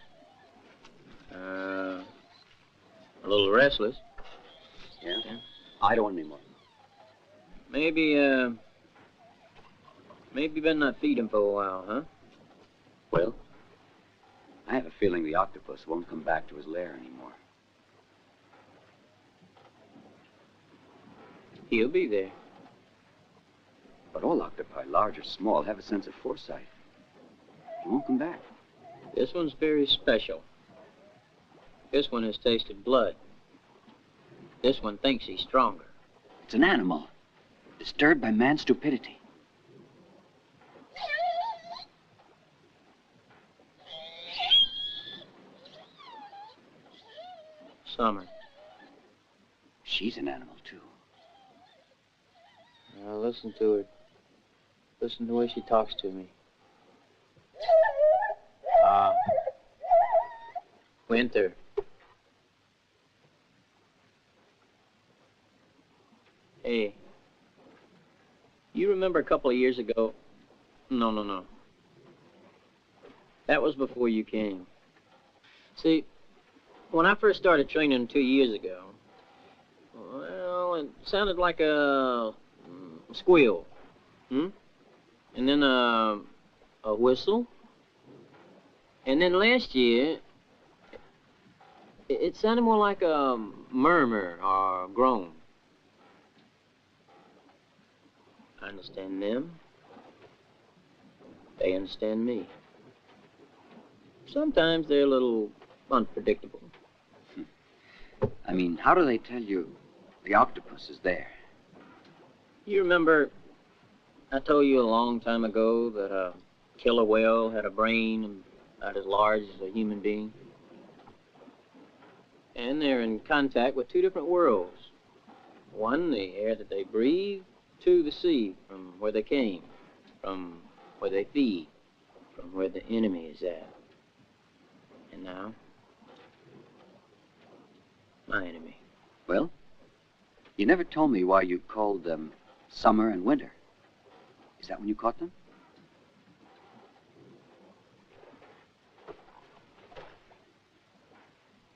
A little restless. Yeah? I don't want any more. Maybe better not feed him for a while, huh? Well, I have a feeling the octopus won't come back to his lair anymore. He'll be there. But all octopi, large or small, have a sense of foresight. He won't come back. This one's very special. This one has tasted blood. This one thinks he's stronger. It's an animal, disturbed by man's stupidity. Summer. She's an animal, too. Now listen to her. Listen to the way she talks to me. Winter. Hey, you remember a couple of years ago? No. That was before you came. See, when I first started training 2 years ago, well, it sounded like a squeal, and then a whistle, and then last year, it sounded more like a murmur or a groan. I understand them. They understand me. Sometimes they're a little unpredictable. I mean, how do they tell you the octopus is there? You remember I told you a long time ago that a killer whale had a brain about as large as a human being? And they're in contact with two different worlds. One, the air that they breathe. Two, the sea, from where they came, from where they feed, from where the enemy is at. And now, my enemy. Well, you never told me why you called them summer and winter. Is that when you caught them?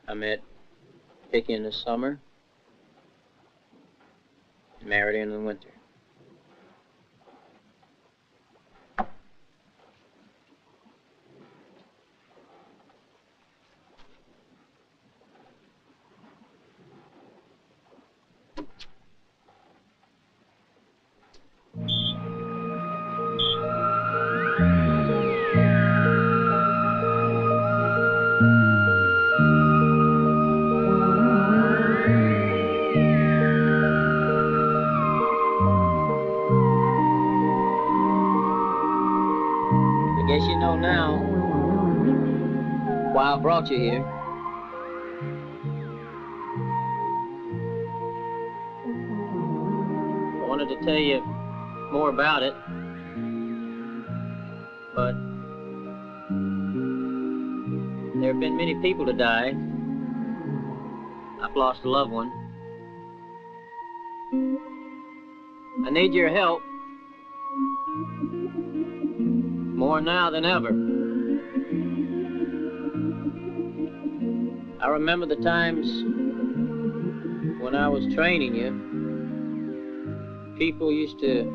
I met Vicky in the summer, and married her in the winter. I guess you know now why I brought you here. I wanted to tell you more about it, but there have been many people to die. I've lost a loved one. I need your help. More now than ever. I remember the times when I was training you. People used to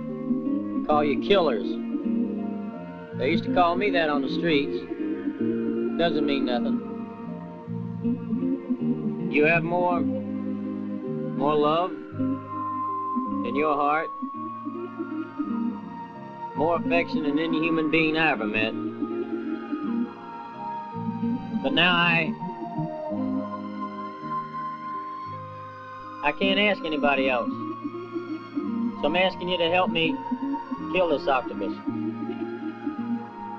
call you killers. They used to call me that on the streets. Doesn't mean nothing. You have more love in your heart, more affection than any human being I ever met. But now I can't ask anybody else. So I'm asking you to help me kill this octopus.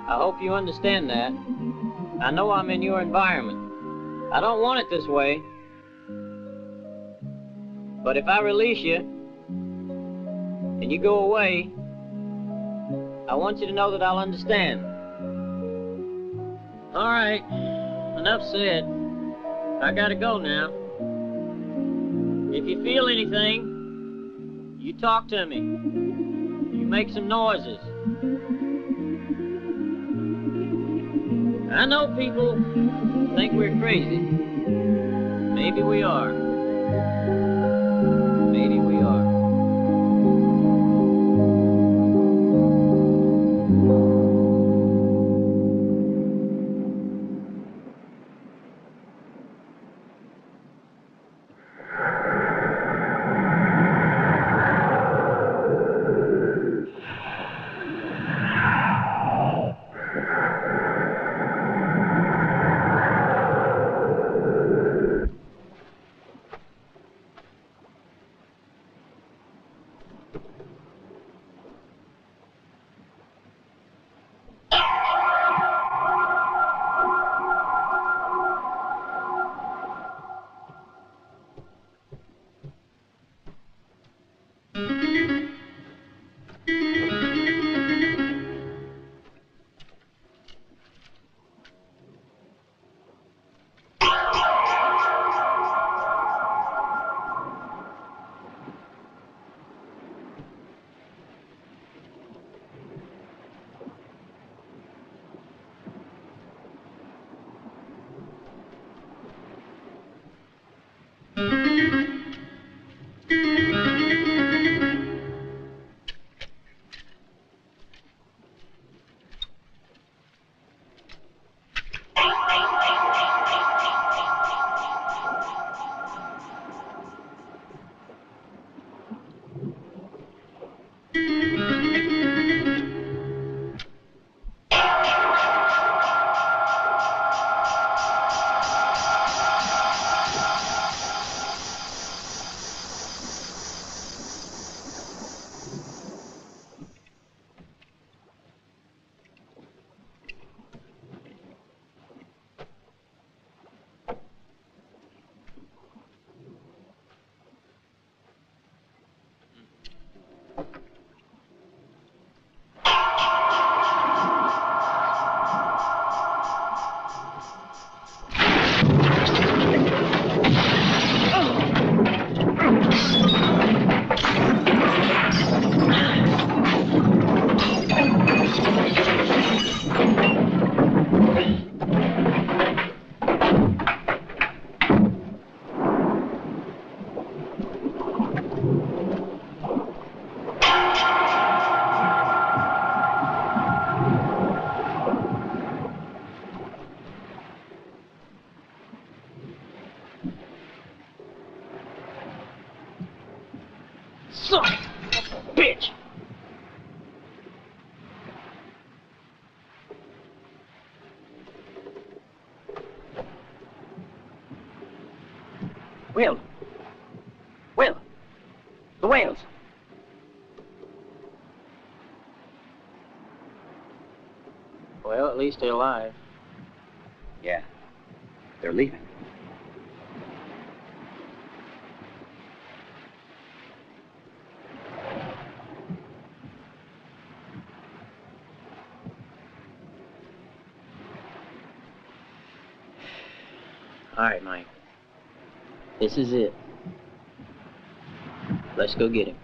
I hope you understand that. I know I'm in your environment. I don't want it this way. But if I release you, and you go away, I want you to know that I'll understand. All right, enough said. I gotta go now. If you feel anything, you talk to me. You make some noises. I know people think we're crazy. Maybe we are. Maybe we are. Son of a bitch! Will! Will! The whales! Well, at least they're alive. Yeah. They're leaving. All right, Mike. This is it. Let's go get him.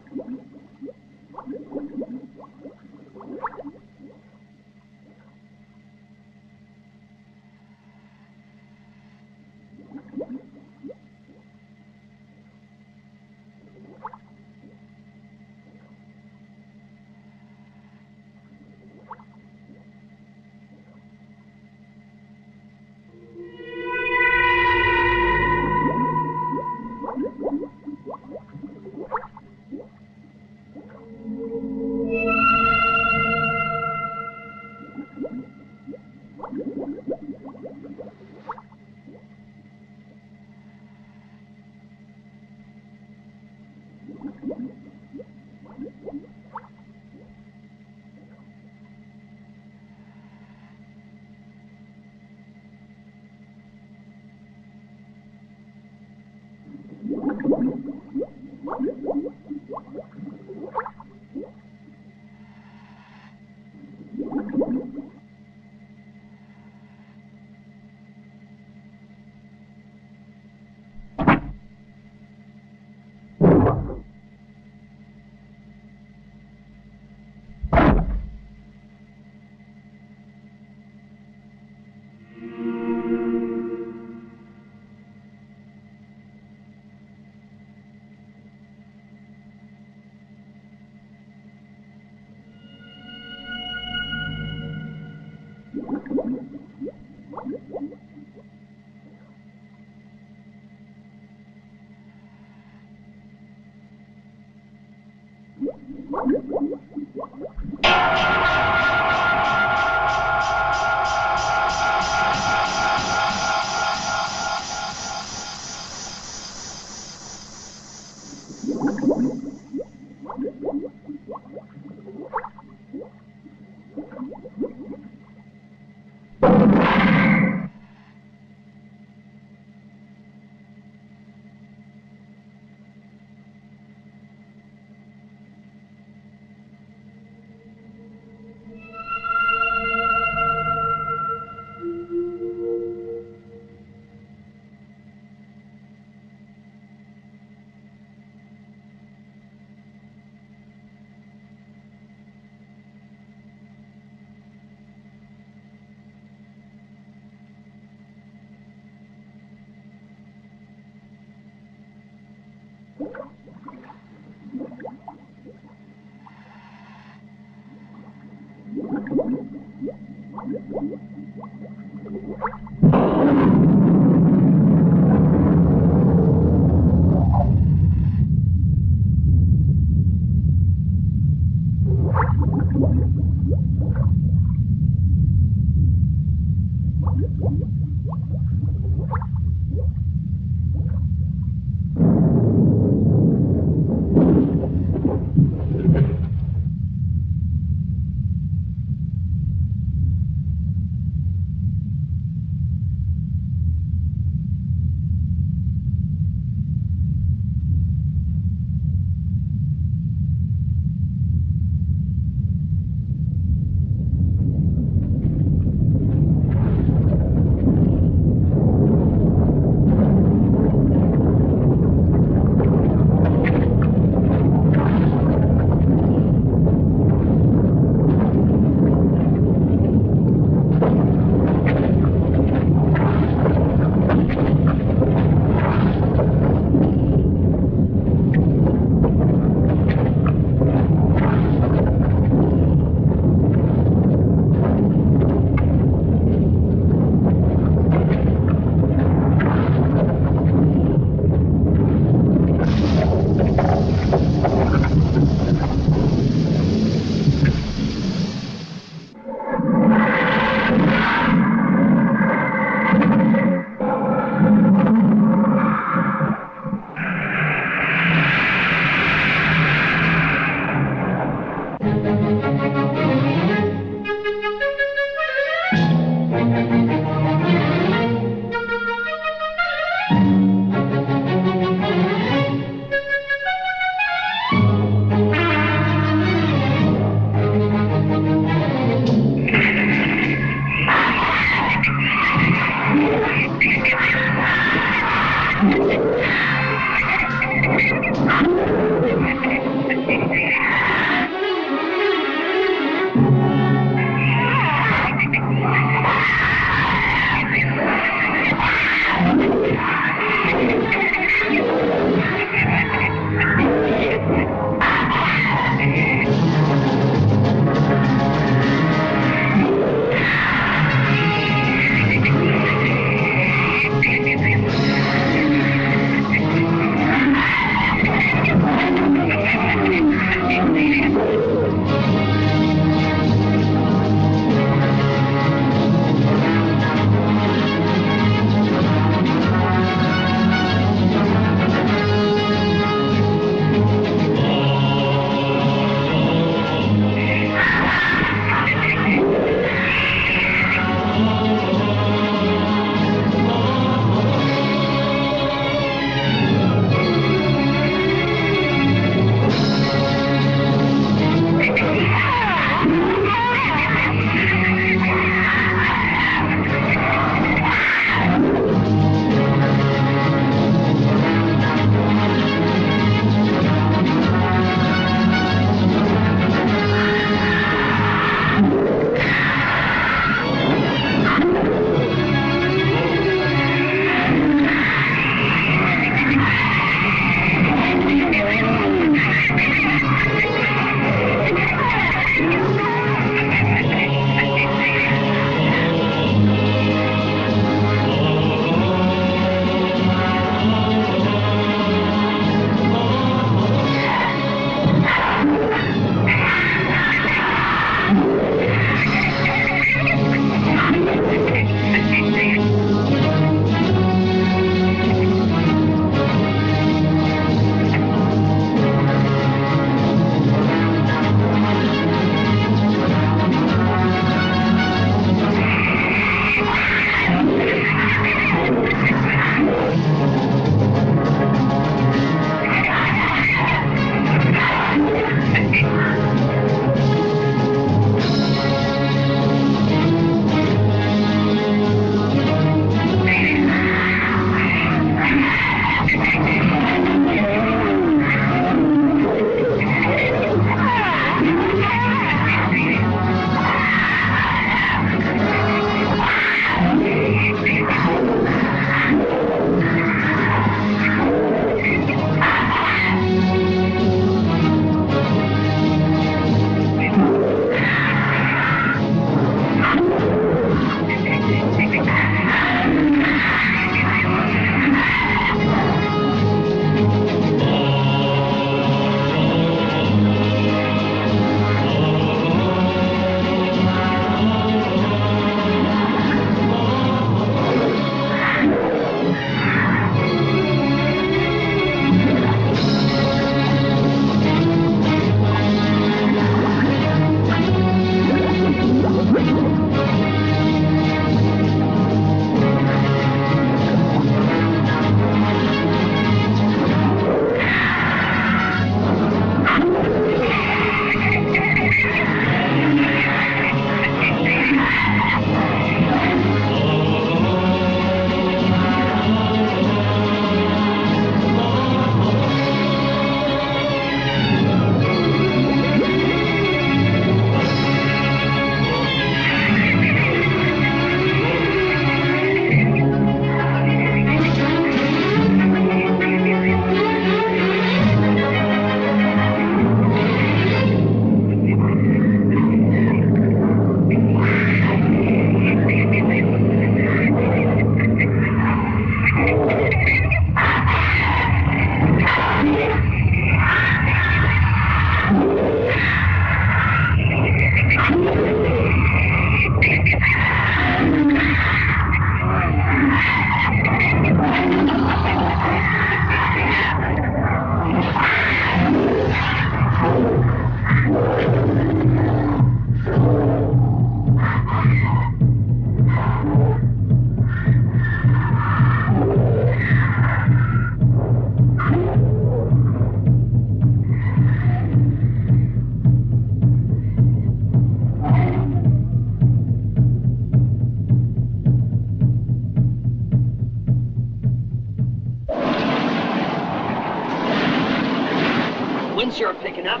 Wind's sure picking up.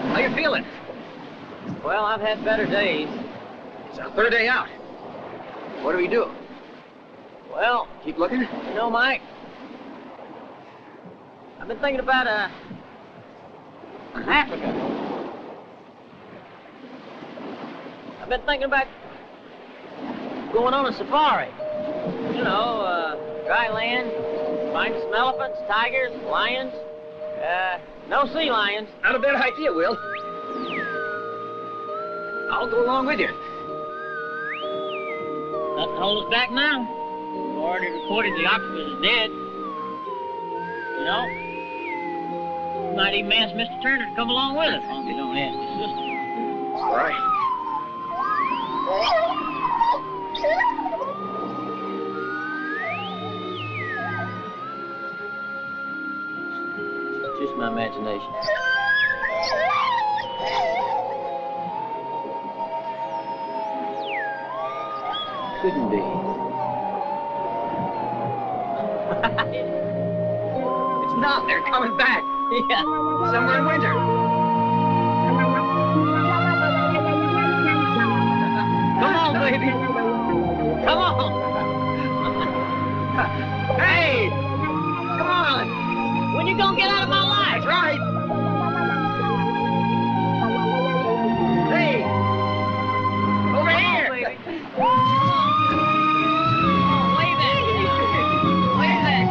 How you feeling? Well, I've had better days. It's our third day out. What do we do? Well, Keep looking? you know, Mike, I've been thinking about, Africa. I've been thinking about going on a safari. You know, dry land, find some elephants, tigers, lions. No sea lions. Not a bad idea, Will. I'll go along with you. Nothing hold us back now. We've already reported the octopus is dead. You know? We might even ask Mr. Turner to come along with us, as long as he don't ask his sister. All right. Just my imagination. Couldn't be. It's not. They're coming back. Yeah. Summer and winter. Come on, baby. Come on. Hey! Come on! When you gonna get out of my life? That's right. Hey! Over here! Baby. Come on, way back. Way back.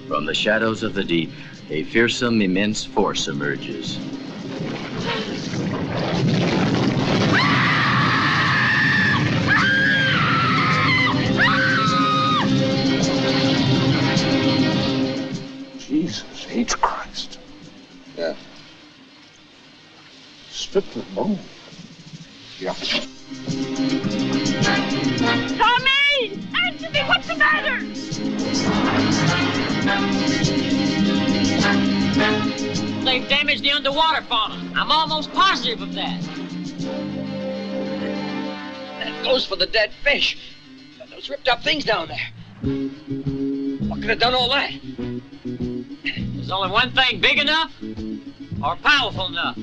From the shadows of the deep, a fearsome, immense force emerges. Jesus H. Christ. Yeah. Stripped of bone. Yeah. Tommy! They've damaged the underwater fauna. I'm almost positive of that. That goes for the dead fish. Those ripped up things down there. What could have done all that? There's only one thing big enough or powerful enough.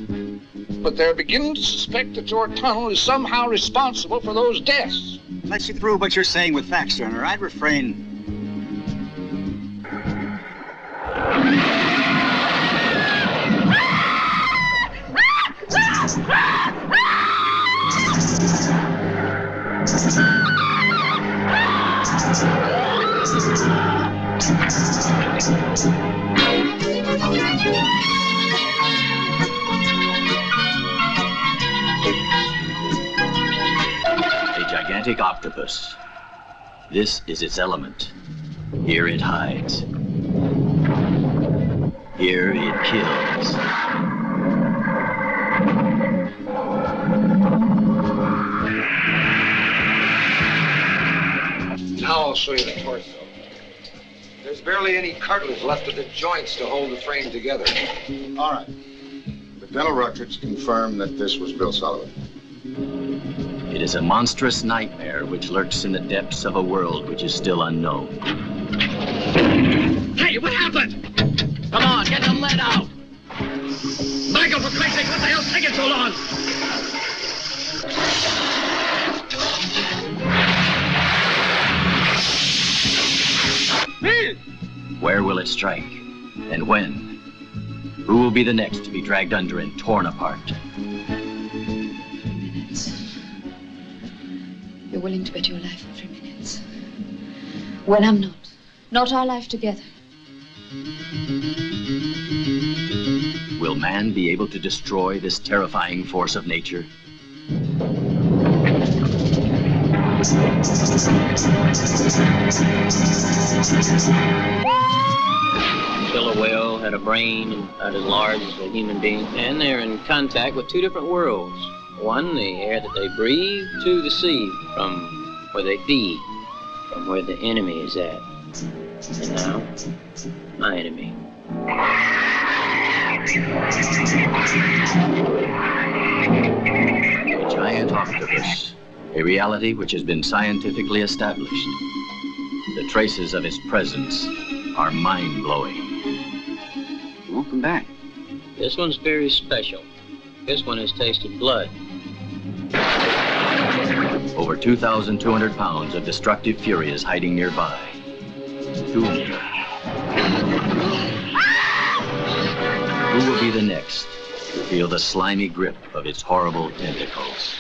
But they're beginning to suspect that your tunnel is somehow responsible for those deaths. Unless you prove what you're saying with facts, Turner, I'd refrain. A gigantic octopus. This is its element. Here it hides. Here it kills. Now I'll show you the torso. There's barely any cartilage left of the joints to hold the frame together. All right. The dental records confirm that this was Bill Sullivan. It is a monstrous nightmare which lurks in the depths of a world which is still unknown. Hey, what happened? Come on, get the lead out. Michael, for Christ's sake, what the hell's taking so long? Where will it strike? And when? Who will be the next to be dragged under and torn apart? 3 minutes. You're willing to bet your life on 3 minutes. Well, I'm not. Not our life together. Will man be able to destroy this terrifying force of nature? Killer whale had a brain about as large as a human being, and they're in contact with two different worlds. One, the air that they breathe, two, the sea, from where they feed, from where the enemy is at. And now, my enemy. A giant octopus, a reality which has been scientifically established. The traces of its presence are mind-blowing. You won't come back. This one's very special. This one has tasted blood. Over 2,200 pounds of destructive fury is hiding nearby. Doomed. Who will be the next to feel the slimy grip of its horrible tentacles?